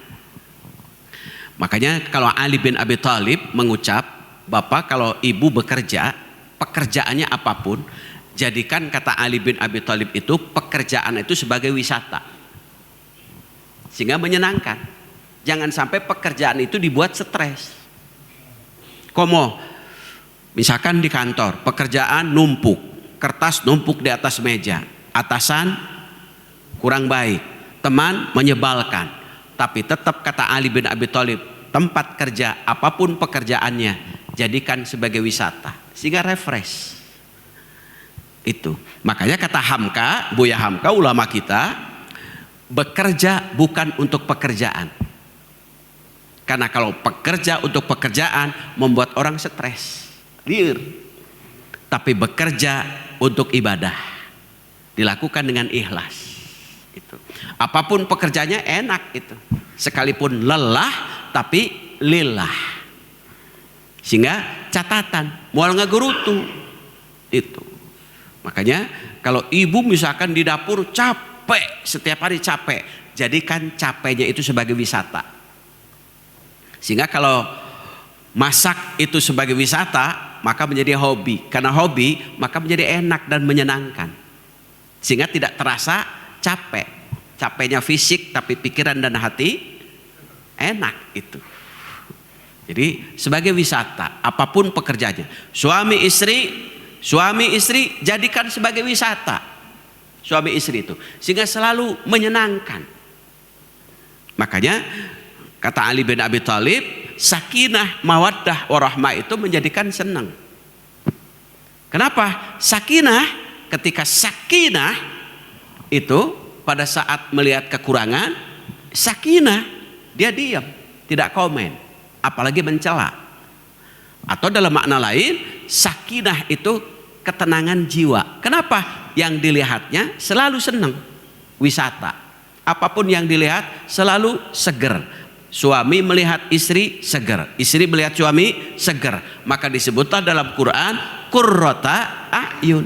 Makanya kalau Ali bin Abi Thalib mengucap, Bapak kalau ibu bekerja, pekerjaannya apapun, jadikan kata Ali bin Abi Thalib itu pekerjaan itu sebagai wisata. Sehingga menyenangkan. Jangan sampai pekerjaan itu dibuat stres. Komo, misalkan di kantor, pekerjaan numpuk, kertas numpuk di atas meja, atasan kurang baik, teman menyebalkan, tapi tetap kata Ali bin Abi Thalib, tempat kerja apapun pekerjaannya, jadikan sebagai wisata, sehingga refresh. Itu, makanya kata Hamka, Buya Hamka, ulama kita, bekerja bukan untuk pekerjaan. Karena kalau pekerja untuk pekerjaan membuat orang stres, liar. Tapi bekerja untuk ibadah, dilakukan dengan ikhlas. Itu. Apapun pekerjaannya enak itu. Sekalipun lelah tapi lillah. Sehingga catatan, mual ngagerutu. Itu. Makanya kalau ibu misalkan di dapur capek, setiap hari capek, jadikan capeknya itu sebagai wisata. Sehingga kalau masak itu sebagai wisata, maka menjadi hobi. Karena hobi, maka menjadi enak dan menyenangkan. Sehingga tidak terasa capek. Capeknya fisik, tapi pikiran dan hati enak itu. Jadi sebagai wisata, apapun pekerjaannya. Suami istri jadikan sebagai wisata. Suami istri itu. Sehingga selalu menyenangkan. Makanya kata Ali bin Abi Thalib, sakinah, mawaddah, warahmah itu menjadikan senang. Kenapa? Sakinah, ketika sakinah itu pada saat melihat kekurangan, sakinah, dia diam, tidak komen, apalagi mencela. Atau dalam makna lain, sakinah itu ketenangan jiwa. Kenapa? Yang dilihatnya selalu senang, wisata. Apapun yang dilihat selalu seger. Suami melihat istri seger, istri melihat suami seger. Maka disebutlah dalam Quran qurrata a'yun.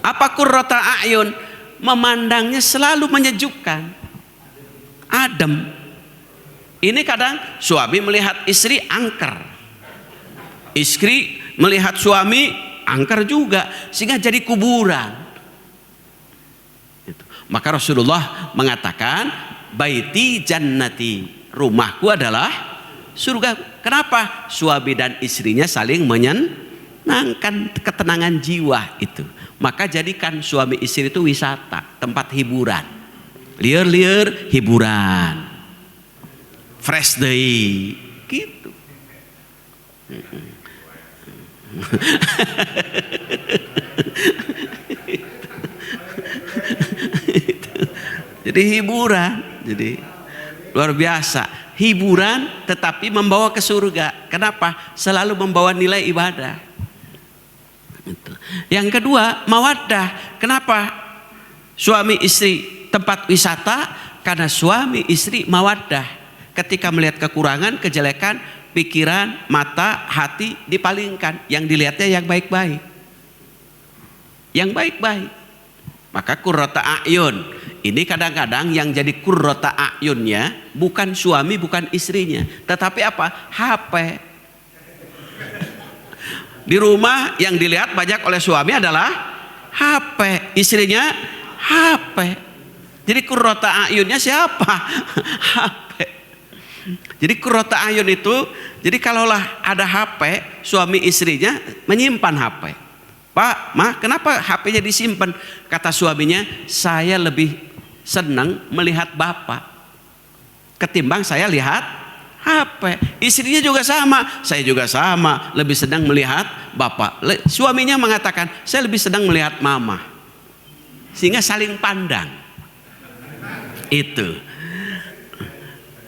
Apa qurrata a'yun? Memandangnya selalu menyejukkan, adem. Ini kadang suami melihat istri angker, Istri melihat suami angker juga, sehingga jadi kuburan. Maka Rasulullah mengatakan, baiti jannati, rumahku adalah surga. Kenapa? Suami dan istrinya saling menyenangkan, ketenangan jiwa itu. Maka jadikan suami istri itu wisata, tempat hiburan. Liur-liur hiburan, fresh day gitu. Jadi hiburan, jadi luar biasa. Hiburan tetapi membawa ke surga. Kenapa? Selalu membawa nilai ibadah. Yang kedua, mawaddah. Kenapa suami istri tempat wisata? Karena suami istri mawaddah. Ketika melihat kekurangan, kejelekan, pikiran, mata, hati dipalingkan. Yang dilihatnya yang baik-baik. Yang baik-baik. Maka qurrata a'yun. Ini kadang-kadang yang jadi qurrata a'yunnya bukan suami, bukan istrinya, tetapi apa? HP. Di rumah yang dilihat banyak oleh suami adalah HP, istrinya HP. Jadi qurrata a'yunnya siapa? HP. Jadi qurrata a'yun itu, jadi kalaulah ada HP, suami istrinya menyimpan HP. Pak, Ma, kenapa HP-nya disimpan? Kata suaminya, saya lebih senang melihat bapak ketimbang saya lihat HP. Istrinya juga sama, saya juga sama, lebih senang melihat bapak. Suaminya mengatakan, saya lebih senang melihat mama. Sehingga saling pandang. Itu.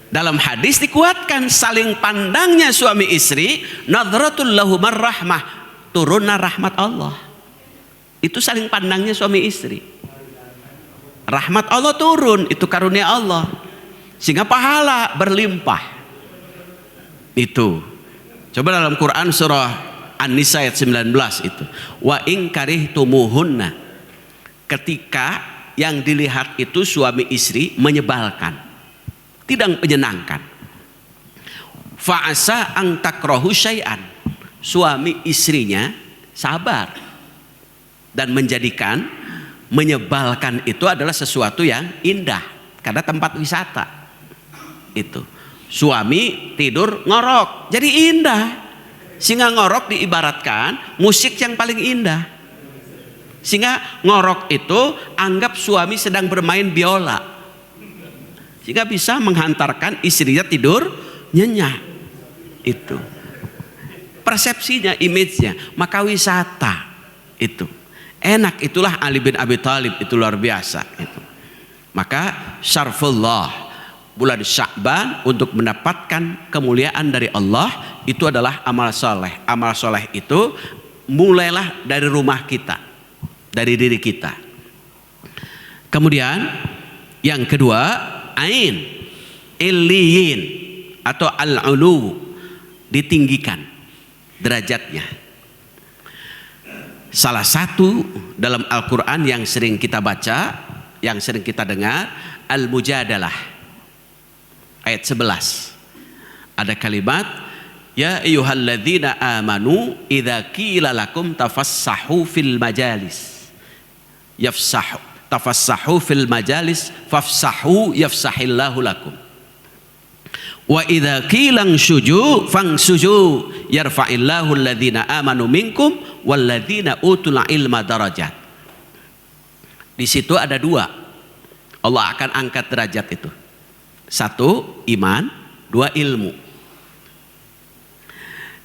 Dalam hadis dikuatkan saling pandangnya suami istri, nadratul lahumar rahmah, turunna rahmat Allah. Itu saling pandangnya suami istri. Rahmat Allah turun, itu karunia Allah. Sehingga pahala berlimpah. Itu. Coba dalam Quran surah An-Nisa ayat 19 itu. Wa in karihtumuhunna. Ketika yang dilihat itu suami istri menyebalkan, tidak menyenangkan. Fa'asa ang takrahu syai'an. Suami istrinya sabar dan menjadikan menyebalkan itu adalah sesuatu yang indah karena tempat wisata. Itu suami tidur ngorok jadi indah, sehingga ngorok diibaratkan musik yang paling indah. Sehingga ngorok itu anggap suami sedang bermain biola, sehingga bisa menghantarkan istrinya tidur nyenyak. Itu persepsinya, image-nya. Maka wisata itu enak. Itulah Ali bin Abi Thalib, itu luar biasa itu. Maka syarfullah, bulan Sya'ban untuk mendapatkan kemuliaan dari Allah itu adalah amal soleh. Amal soleh itu mulailah dari rumah kita, dari diri kita. Kemudian yang kedua, ain illiyin atau al-ulu, ditinggikan derajatnya. Salah satu dalam Al-Quran yang sering kita baca, yang sering kita dengar, Al-Mujadalah ayat 11. Ada kalimat, ya ayyuhalladzina amanu idza qila lakum tafassahu fil majalis tafassahu fil majalis fafsahu yafsahillahu lakum wa idza qila suju fangsuju yarfa'illahu alladzina amanu minkum walladzina utul ilma darajat. Di situ ada dua. Allah akan angkat derajat itu. Satu, iman. Dua, ilmu.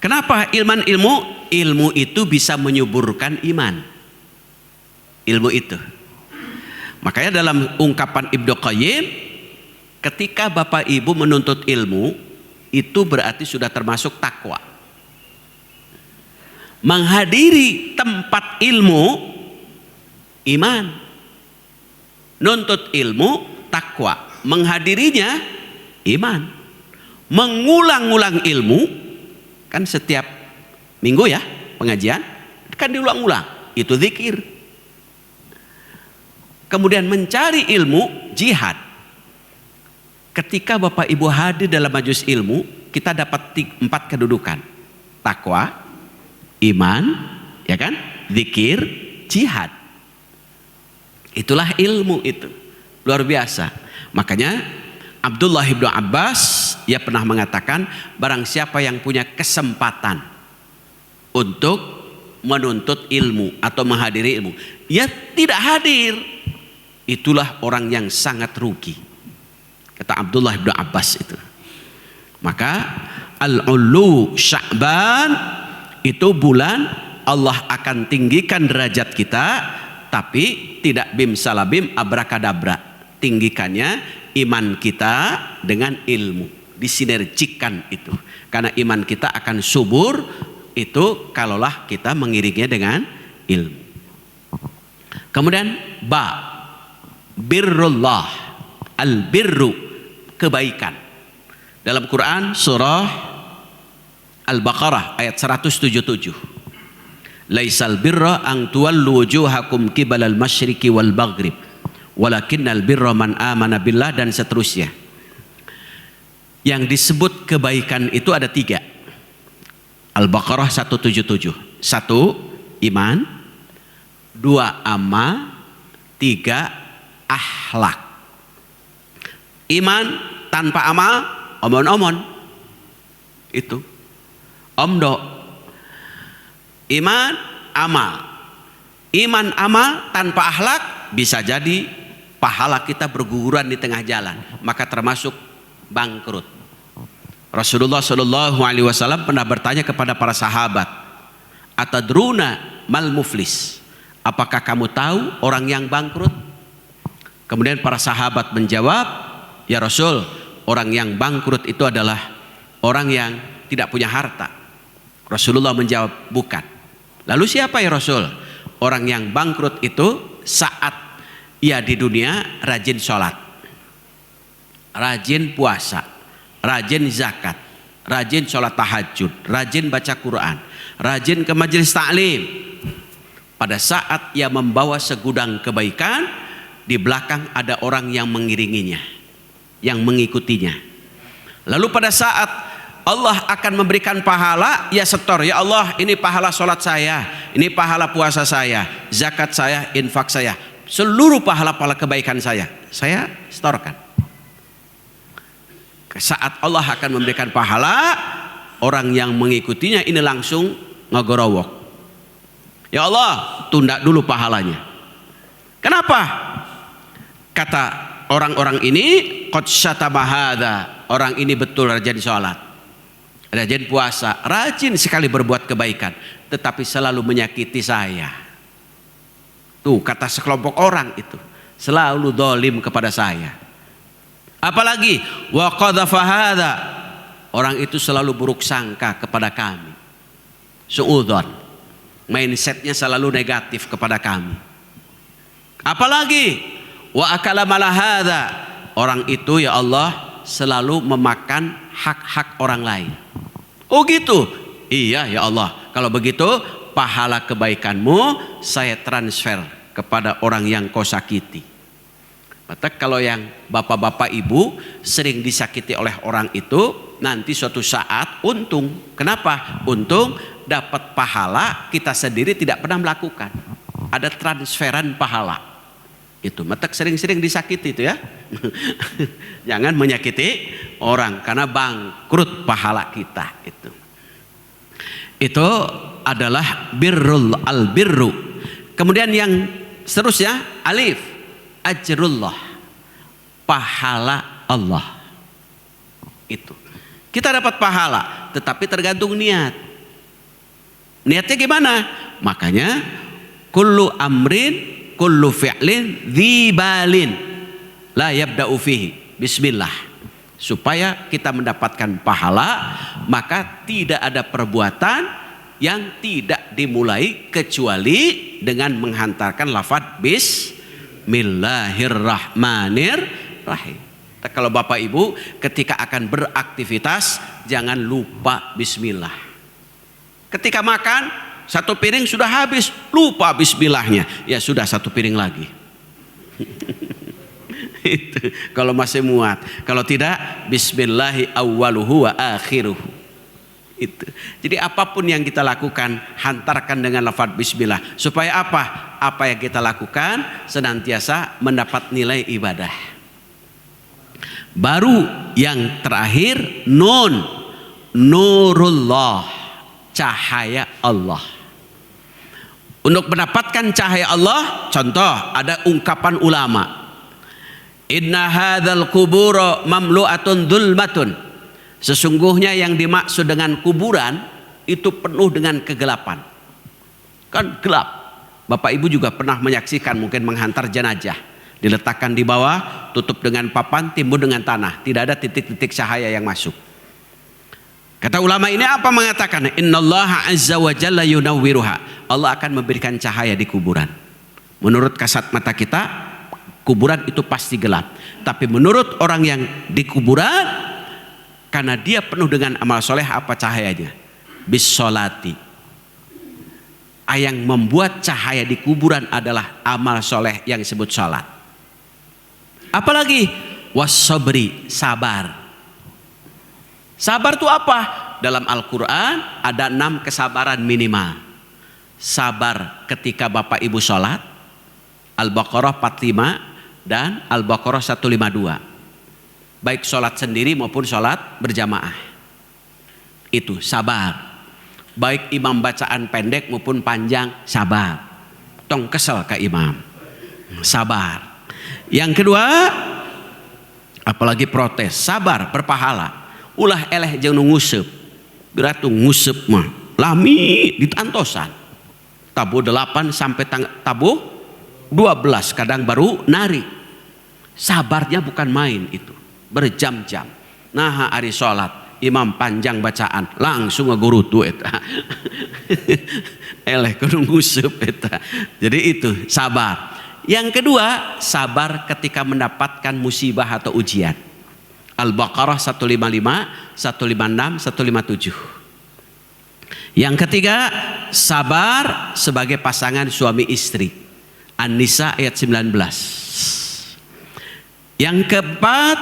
Kenapa ilmu? Ilmu itu bisa menyuburkan iman. Ilmu itu. Makanya dalam ungkapan Ibnu Qayyim, ketika Bapak Ibu menuntut ilmu, itu berarti sudah termasuk takwa. Menghadiri tempat ilmu, iman. Nuntut ilmu, takwa. Menghadirinya, iman. Mengulang-ulang ilmu, kan setiap minggu ya pengajian, kan diulang-ulang, itu zikir. Kemudian mencari ilmu, jihad. Ketika Bapak Ibu hadir dalam majelis ilmu, kita dapat 4 kedudukan. Takwa, iman, ya kan? Zikir, jihad. Itulah ilmu itu. Luar biasa. Makanya Abdullah ibnu Abbas ia pernah mengatakan, barang siapa yang punya kesempatan untuk menuntut ilmu atau menghadiri ilmu, ia tidak hadir, itulah orang yang sangat rugi. Kata Abdullah ibnu Abbas itu. Maka al-ulu Sya'ban itu bulan Allah akan tinggikan derajat kita, tapi tidak bim salabim abrakadabra. Tinggikannya iman kita dengan ilmu, disinergikan itu. Karena iman kita akan subur itu kalaulah kita mengiringnya dengan ilmu. Kemudian birrullah, al-birru, kebaikan. Dalam Quran surah Al-Baqarah ayat 177. Laisal birra an tuwallu wujuhakum qibalal masyriqi wal maghrib walakinnal birra man amana billah, dan seterusnya. Yang disebut kebaikan itu ada 3. Al-Baqarah 177. 1 iman, 2 amal, 3 akhlak. Iman tanpa amal omon-omon itu omdo. Iman amal, iman amal tanpa akhlak bisa jadi pahala kita berguguran di tengah jalan, maka termasuk bangkrut. Rasulullah Shallallahu Alaihi Wasallam pernah bertanya kepada para sahabat, atadruna mal muflis, apakah kamu tahu orang yang bangkrut? Kemudian para sahabat menjawab, ya Rasul, orang yang bangkrut itu adalah orang yang tidak punya harta. Rasulullah menjawab, bukan. Lalu siapa ya Rasul? Orang yang bangkrut itu saat ia di dunia rajin sholat, rajin puasa, rajin zakat, rajin sholat tahajud, rajin baca Quran, rajin ke majelis taklim. Pada saat ia membawa segudang kebaikan, di belakang ada orang yang mengiringinya, yang mengikutinya. Lalu pada saat Allah akan memberikan pahala, ya setor, ya Allah ini pahala sholat saya, ini pahala puasa saya, zakat saya, infak saya, seluruh pahala-pahala kebaikan saya setorkan. Saat Allah akan memberikan pahala, orang yang mengikutinya ini langsung ngegorowok, ya Allah tunda dulu pahalanya. Kenapa? Kata orang-orang ini, qad syatama hadza, orang ini betul rajin sholat, rajin puasa, rajin sekali berbuat kebaikan, tetapi selalu menyakiti saya. Tuh kata sekelompok orang itu, selalu dolim kepada saya. Apalagi wa qadhafa hadza, orang itu selalu buruk sangka kepada kami. Suudzon, mindsetnya selalu negatif kepada kami. Apalagi wa akala mala hadza, orang itu ya Allah selalu memakan hak-hak orang lain. Oh gitu? Iya ya Allah, kalau begitu pahala kebaikanmu saya transfer kepada orang yang kau sakiti. Maka kalau yang bapak-bapak ibu sering disakiti oleh orang itu, nanti suatu saat untung. Kenapa? Untung dapat pahala kita sendiri tidak pernah melakukan. Ada transferan pahala. Itu maka sering-sering disakiti itu ya. Jangan menyakiti orang karena bangkrut pahala kita itu. Itu adalah birrul al-birru. Kemudian yang seterusnya alif, ajrullah, pahala Allah. Itu. Kita dapat pahala, tetapi tergantung niat. Niatnya gimana? Makanya kullu amrin kullu fi'lin dzibalin la yabda'u fihi bismillah. Supaya kita mendapatkan pahala, maka tidak ada perbuatan yang tidak dimulai kecuali dengan menghantarkan lafaz bismillahirrahmanirrahim. Kalau Bapak Ibu ketika akan beraktivitas jangan lupa bismillah. Ketika makan satu piring sudah habis, lupa bismillahnya, ya sudah satu piring lagi. Itu kalau masih muat. Kalau tidak, bismillahi awwaluhu wa akhiruhu. Itu. Jadi apapun yang kita lakukan, hantarkan dengan lafaz bismillah. Supaya apa? Apa yang kita lakukan senantiasa mendapat nilai ibadah. Baru yang terakhir, nurullah, cahaya Allah. Untuk mendapatkan cahaya Allah, contoh ada ungkapan ulama, inna hadzal qubura mamlu'atun dzulmatun. Sesungguhnya yang dimaksud dengan kuburan itu penuh dengan kegelapan. Kan gelap. Bapak Ibu juga pernah menyaksikan mungkin menghantar jenazah. Diletakkan di bawah, tutup dengan papan, timbun dengan tanah. Tidak ada titik-titik cahaya yang masuk. Kata ulama ini apa mengatakan? Innallaha azza wa jalla yunawwiruha. Allah akan memberikan cahaya di kuburan. Menurut kasat mata kita, kuburan itu pasti gelap. Tapi menurut orang yang di kuburan, karena dia penuh dengan amal soleh, apa cahayanya? Bisolati. Yang membuat cahaya di kuburan adalah amal soleh yang disebut sholat. Apalagi wassobri, sabar. Sabar itu apa? Dalam Al-Quran ada 6 kesabaran minimal. Sabar ketika Bapak Ibu sholat, Al-Baqarah 45 dan Al-Baqarah 152. Baik sholat sendiri maupun sholat berjamaah. Itu sabar. Baik imam bacaan pendek maupun panjang, sabar. Tong kesel ke imam, sabar. Yang kedua, apalagi protes, sabar berpahala. Ulah eleh jeung nu nguseup. Berarti nguseup mah lami ditantosan. Tabu 8 sampai tabu 12 kadang baru nari. Sabarnya bukan main itu. Berjam-jam. Nah hari sholat imam panjang bacaan langsung ngegurutu eta. Eleh kudu nguseup eta. Jadi itu sabar. Yang kedua, sabar ketika mendapatkan musibah atau ujian. Al-Baqarah 155, 156, 157. Yang ketiga, sabar sebagai pasangan suami istri. An-Nisa ayat 19. Yang keempat,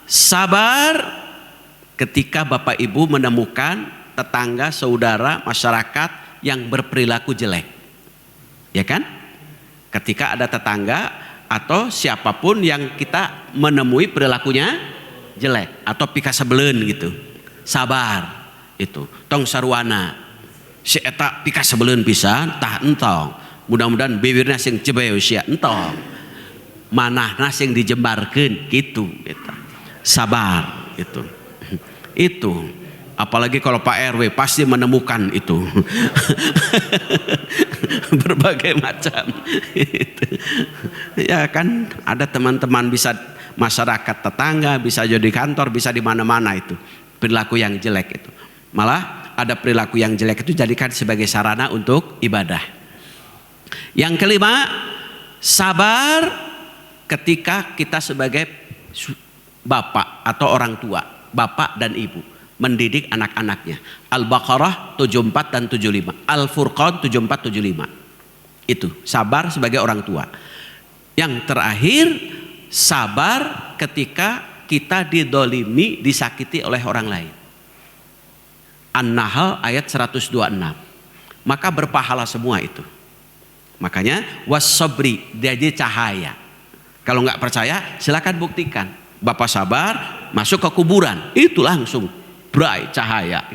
sabar ketika Bapak Ibu menemukan tetangga, saudara, masyarakat yang berperilaku jelek. Ya kan? Ketika ada tetangga atau siapapun yang kita menemui perilakunya jelek atau pika sebelen gitu. Sabar itu. Tong sarwana. Si eta pika sebelen pisan tah entong. Mudah-mudahan bibirna sing cebeu sia entong. Manahna sing dijembarkeun gitu. Sabar itu. Itu apalagi kalau Pak RW pasti menemukan itu. Berbagai macam itu. Ya kan ada teman-teman bisa masyarakat tetangga, bisa jadi kantor, bisa di mana-mana itu perilaku yang jelek itu. Malah ada perilaku yang jelek itu jadikan sebagai sarana untuk ibadah. Yang kelima, sabar ketika kita sebagai bapak atau orang tua, bapak dan ibu mendidik anak-anaknya. Al-Baqarah 74 dan 75, Al-Furqan 74 75. Itu sabar sebagai orang tua. Yang terakhir, sabar ketika kita didolimi, disakiti oleh orang lain. An-Nahl ayat 126. Maka berpahala semua itu. Makanya was-sabri, dia jadi cahaya. Kalau nggak percaya silakan buktikan. Bapak sabar masuk ke kuburan, itu langsung bright cahaya.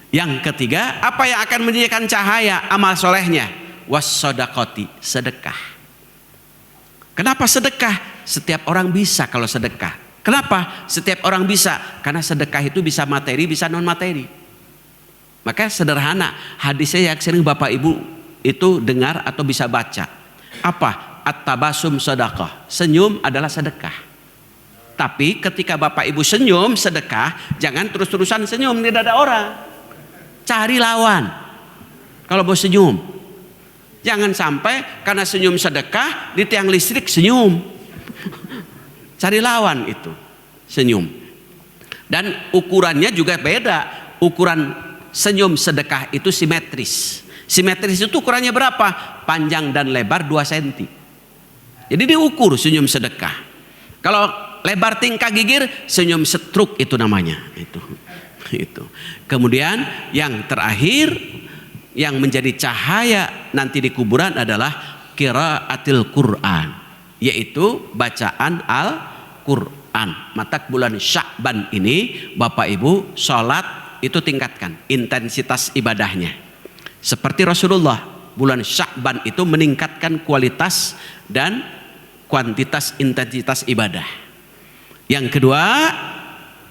Yang ketiga, apa yang akan menjadikan cahaya? Amal solehnya. Was-sodaqoti, sedekah. Kenapa sedekah? Setiap orang bisa kalau sedekah. Kenapa? Setiap orang bisa. Karena sedekah itu bisa materi, bisa non materi. Maka sederhana, hadisnya yang sering Bapak Ibu itu dengar atau bisa baca. Apa? At-tabasum sedekah. Senyum adalah sedekah. Tapi ketika Bapak Ibu senyum sedekah, jangan terus-terusan senyum, tidak ada orang. Cari lawan. Kalau mau senyum, jangan sampai karena senyum sedekah di tiang listrik senyum. Cari lawan itu senyum. Dan ukurannya juga beda. Ukuran senyum sedekah itu simetris. Simetris itu ukurannya berapa? Panjang dan lebar 2 cm. Jadi diukur senyum sedekah. Kalau lebar tingkah gigir, senyum setruk itu namanya. Itu. Itu. Kemudian yang terakhir yang menjadi cahaya nanti di kuburan adalah qiraatil Quran, yaitu bacaan Al-Quran. Maka bulan Sya'ban ini Bapak Ibu sholat itu tingkatkan intensitas ibadahnya. Seperti Rasulullah, bulan Sya'ban itu meningkatkan kualitas dan kuantitas intensitas ibadah. Yang kedua,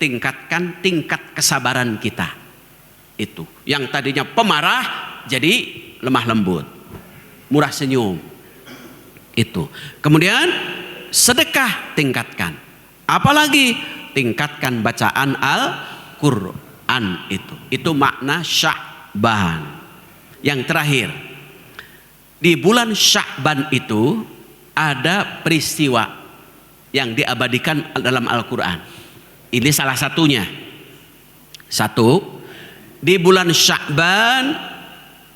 tingkatkan tingkat kesabaran kita. Itu yang tadinya pemarah jadi lemah lembut, murah senyum. Itu. Kemudian sedekah tingkatkan. Apalagi tingkatkan bacaan Al-Quran itu. Itu makna Sya'ban. Yang terakhir, di bulan Sya'ban itu ada peristiwa yang diabadikan dalam Al-Quran. Ini salah satunya. Satu, di bulan Sya'ban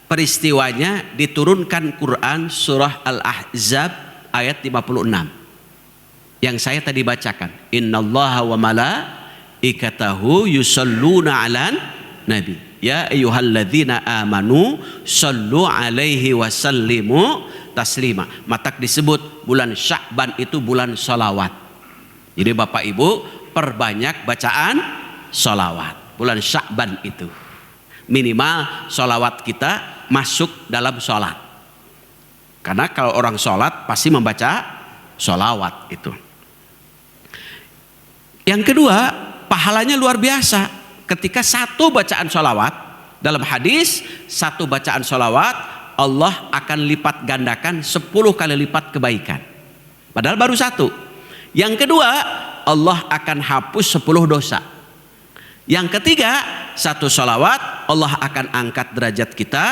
peristiwanya diturunkan Quran surah Al-Ahzab ayat 56. Yang saya tadi bacakan. Innallaha wa malaikatahu yusalluna 'alan nabi. Ya ayyuhalladzina amanu sallu alaihi wa sallimu taslima. Maka disebut bulan Sya'ban itu bulan salawat. Jadi Bapak Ibu perbanyak bacaan salawat bulan Sya'ban itu. Minimal salawat kita masuk dalam sholat. Karena kalau orang sholat pasti membaca salawat itu. Yang kedua, pahalanya luar biasa. Ketika satu bacaan salawat, dalam hadis satu bacaan salawat Allah akan lipat gandakan 10 kali lipat kebaikan. Padahal baru satu. Yang kedua, Allah akan hapus 10 dosa. Yang ketiga, satu salawat Allah akan angkat derajat kita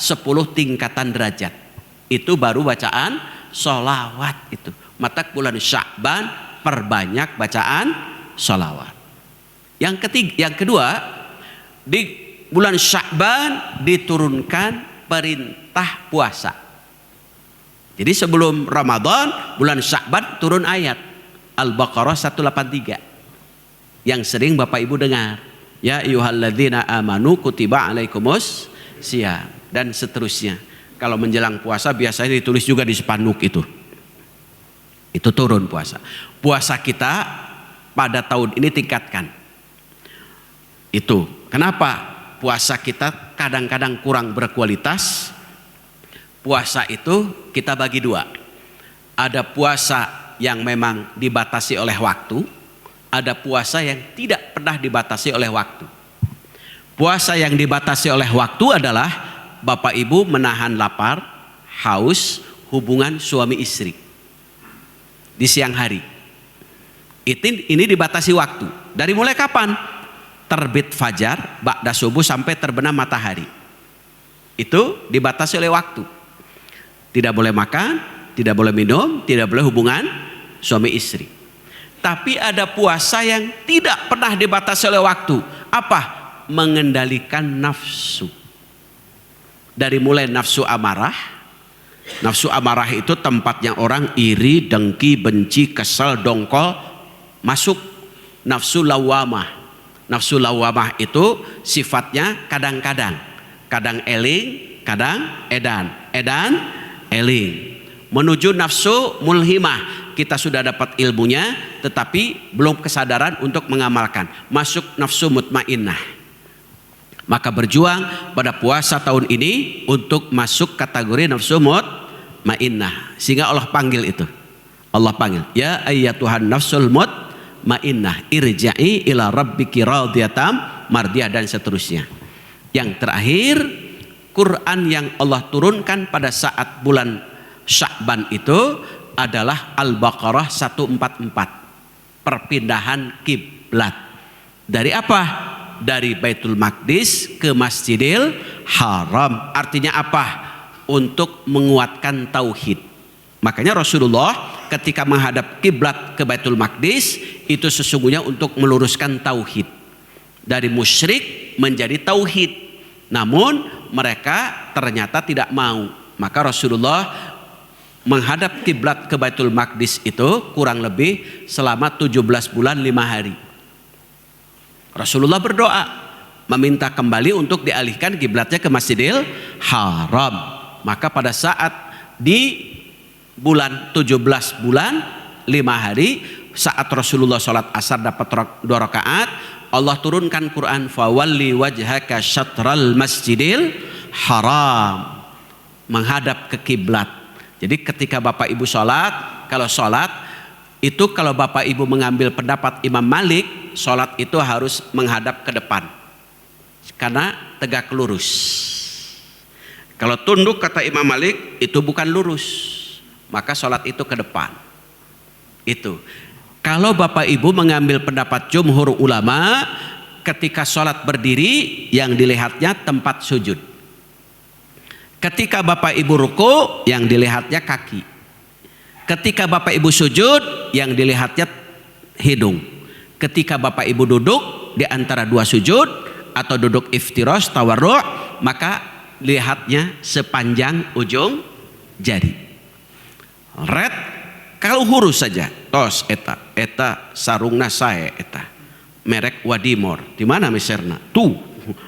10 tingkatan derajat. Itu baru bacaan salawat itu. Maka bulan Sya'ban perbanyak bacaan salawat. Yang kedua, di bulan Sya'ban diturunkan perintah puasa. Jadi sebelum Ramadan, bulan Sya'ban turun ayat Al-Baqarah 183 yang sering Bapak Ibu dengar. Ya ayyuhalladzina amanu kutiba alaikumus syiyam dan seterusnya. Kalau menjelang puasa biasanya ditulis juga di spanduk itu. Itu turun puasa. Puasa kita pada tahun ini tingkatkan. Itu. Kenapa? Puasa kita kadang-kadang kurang berkualitas. Puasa itu kita bagi dua. Ada puasa yang memang dibatasi oleh waktu. Ada puasa yang tidak pernah dibatasi oleh waktu. Puasa yang dibatasi oleh waktu adalah Bapak Ibu menahan lapar, haus, hubungan suami istri di siang hari. Ini dibatasi waktu. Dari mulai kapan? Terbit fajar, ba'da subuh sampai terbenam matahari. Itu dibatasi oleh waktu. Tidak boleh makan, tidak boleh minum, tidak boleh hubungan suami istri. Tapi ada puasa yang tidak pernah dibatasi oleh waktu. Apa? Mengendalikan nafsu. Dari mulai nafsu amarah. Nafsu amarah itu tempatnya orang iri, dengki, benci, kesal, dongkol. Masuk nafsu lawamah. Nafsu lawamah itu sifatnya kadang-kadang. Kadang eling, kadang edan. Edan, eling. Menuju nafsu mulhimah. Kita sudah dapat ilmunya tetapi belum kesadaran untuk mengamalkan. Masuk nafsu mutmainnah. Maka berjuang pada puasa tahun ini untuk masuk kategori nafsu mutmainnah. Sehingga Allah panggil itu. Allah panggil, ya ayyatuhan nafsul mutmainnah irja'i ila rabbiki radhiyatam mardiyah dan seterusnya. Yang terakhir, Quran yang Allah turunkan pada saat bulan Sya'ban itu adalah Al-Baqarah 144. Perpindahan kiblat. Dari apa? Dari Baitul Maqdis ke Masjidil Haram. Artinya apa? Untuk menguatkan tauhid. Makanya Rasulullah ketika menghadap kiblat ke Baitul Maqdis itu sesungguhnya untuk meluruskan tauhid. Dari musyrik menjadi tauhid. Namun mereka ternyata tidak mau. Maka Rasulullah menghadap kiblat ke Baitul Maqdis itu kurang lebih selama 17 bulan 5 hari. Rasulullah berdoa, meminta kembali untuk dialihkan kiblatnya ke Masjidil Haram. Maka pada saat di bulan 17 bulan 5 hari saat Rasulullah sholat asar dapat 2 rakaat, Allah turunkan Quran, fawalli wajhaka syatral masjidil haram, menghadap ke kiblat. Jadi ketika Bapak Ibu sholat, kalau sholat itu kalau Bapak Ibu mengambil pendapat Imam Malik, sholat itu harus menghadap ke depan karena tegak lurus. Kalau tunduk kata Imam Malik itu bukan lurus, maka sholat itu ke depan. Itu kalau Bapak Ibu mengambil pendapat jumhur ulama, ketika sholat berdiri yang dilihatnya tempat sujud. Ketika Bapak Ibu ruku yang dilihatnya kaki. Ketika Bapak Ibu sujud yang dilihatnya hidung. Ketika Bapak Ibu duduk di antara 2 sujud atau duduk iftirash tawarru', maka lihatnya sepanjang ujung jari. Red kalau huruf saja tos eta sarungna sae eta merek Wadimor di mana miserna tuh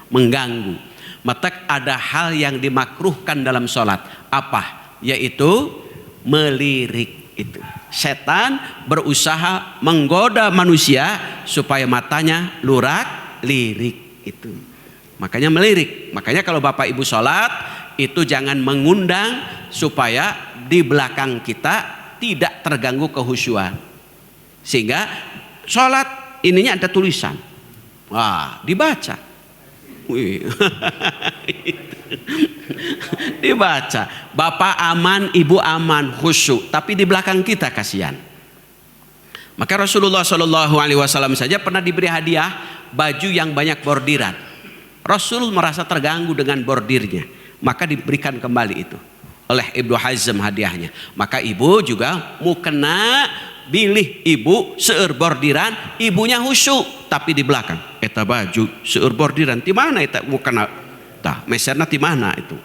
mengganggu. Maka ada hal yang dimakruhkan dalam sholat, apa? Yaitu melirik. Itu setan berusaha menggoda manusia supaya matanya lirik itu. Makanya melirik. Makanya kalau Bapak Ibu sholat itu jangan mengundang supaya di belakang kita tidak terganggu kehusyuan. Sehingga sholat ininya ada tulisan. Wah, dibaca. Wih. Dibaca. Bapak aman, ibu aman, khusyuk. Tapi di belakang kita kasihan. Maka Rasulullah SAW saja pernah diberi hadiah baju yang banyak bordiran. Rasul merasa terganggu dengan bordirnya, maka diberikan kembali itu oleh Ibnu Hazm hadiahnya. Maka ibu juga mau kena bilih ibu seueur bordiran, ibunya khusyuk tapi di belakang eta baju seueur bordiran di mana eta mau kena tah meserna di mana itu.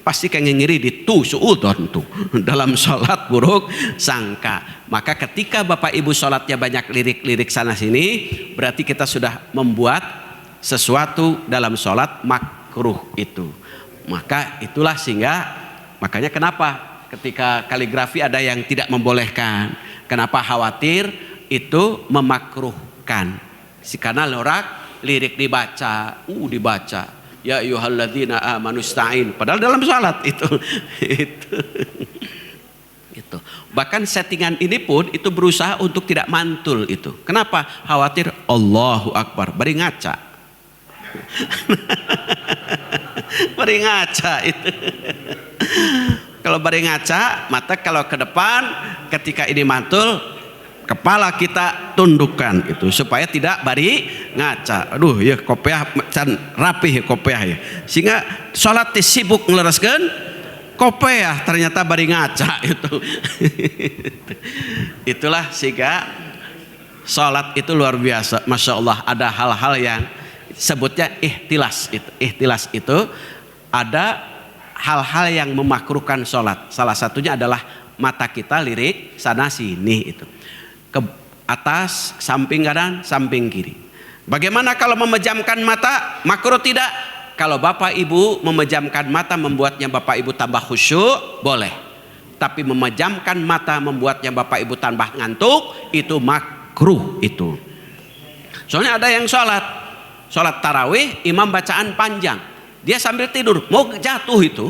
Pasti kayak ngiri di tu suudon tuh dalam sholat buruk sangka. Maka ketika Bapak Ibu sholatnya banyak lirik-lirik sana sini, berarti kita sudah membuat sesuatu dalam sholat makruh itu. Maka itulah sehingga makanya kenapa ketika kaligrafi ada yang tidak membolehkan. Kenapa khawatir itu memakruhkan. Karena lorak lirik dibaca, ya ayyuhalladzina amanu ista'in, padahal dalam salat itu. Itu. Bahkan settingan ini pun itu berusaha untuk tidak mantul itu. Kenapa? Khawatir Allahu Akbar, bari ngaca. Bari ngaca itu. Kalau bari ngaca, mata kalau ke depan ketika ini mantul, kepala kita tundukkan itu supaya tidak bari ngaca. Aduh ya kopiah can rapih kopiah ya. Sehingga sholat sibuk ngeleraskeun kopiah ternyata bari ngaca itu. Itulah sehingga sholat itu luar biasa. Masya Allah ada hal-hal yang sebutnya ihtilas itu. Ihtilas itu ada hal-hal yang memakruhkan sholat. Salah satunya adalah mata kita lirik sana sini itu. Ke atas, samping kanan, samping kiri. Bagaimana kalau memejamkan mata? Makruh tidak? Kalau Bapak Ibu memejamkan mata membuatnya Bapak Ibu tambah khusyuk, boleh. Tapi memejamkan mata membuatnya Bapak Ibu tambah ngantuk, itu makruh itu. Soalnya ada yang sholat tarawih, imam bacaan panjang. Dia sambil tidur, mau jatuh itu,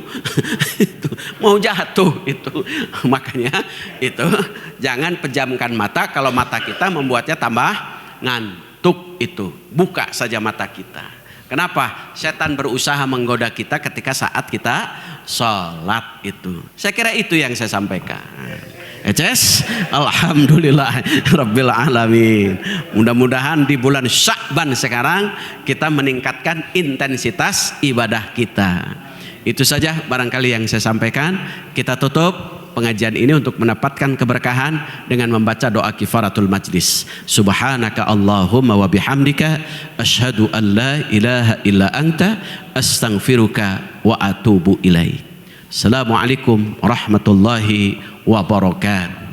mau jatuh itu. Makanya itu jangan pejamkan mata kalau mata kita membuatnya tambah ngantuk itu. Buka saja mata kita. Kenapa? Setan berusaha menggoda kita ketika saat kita sholat itu. Saya kira itu yang saya sampaikan. Eces, alhamdulillah rabbil alamin. Mudah-mudahan di bulan Sya'ban sekarang kita meningkatkan intensitas ibadah kita. Itu saja barangkali yang saya sampaikan. Kita tutup pengajian ini untuk mendapatkan keberkahan dengan membaca doa kifaratul majlis. Subhanaka Allahumma wa bihamdika asyhadu an la ilaha illa anta astaghfiruka wa atubu ilaik. Assalamualaikum warahmatullahi wabarakatuh.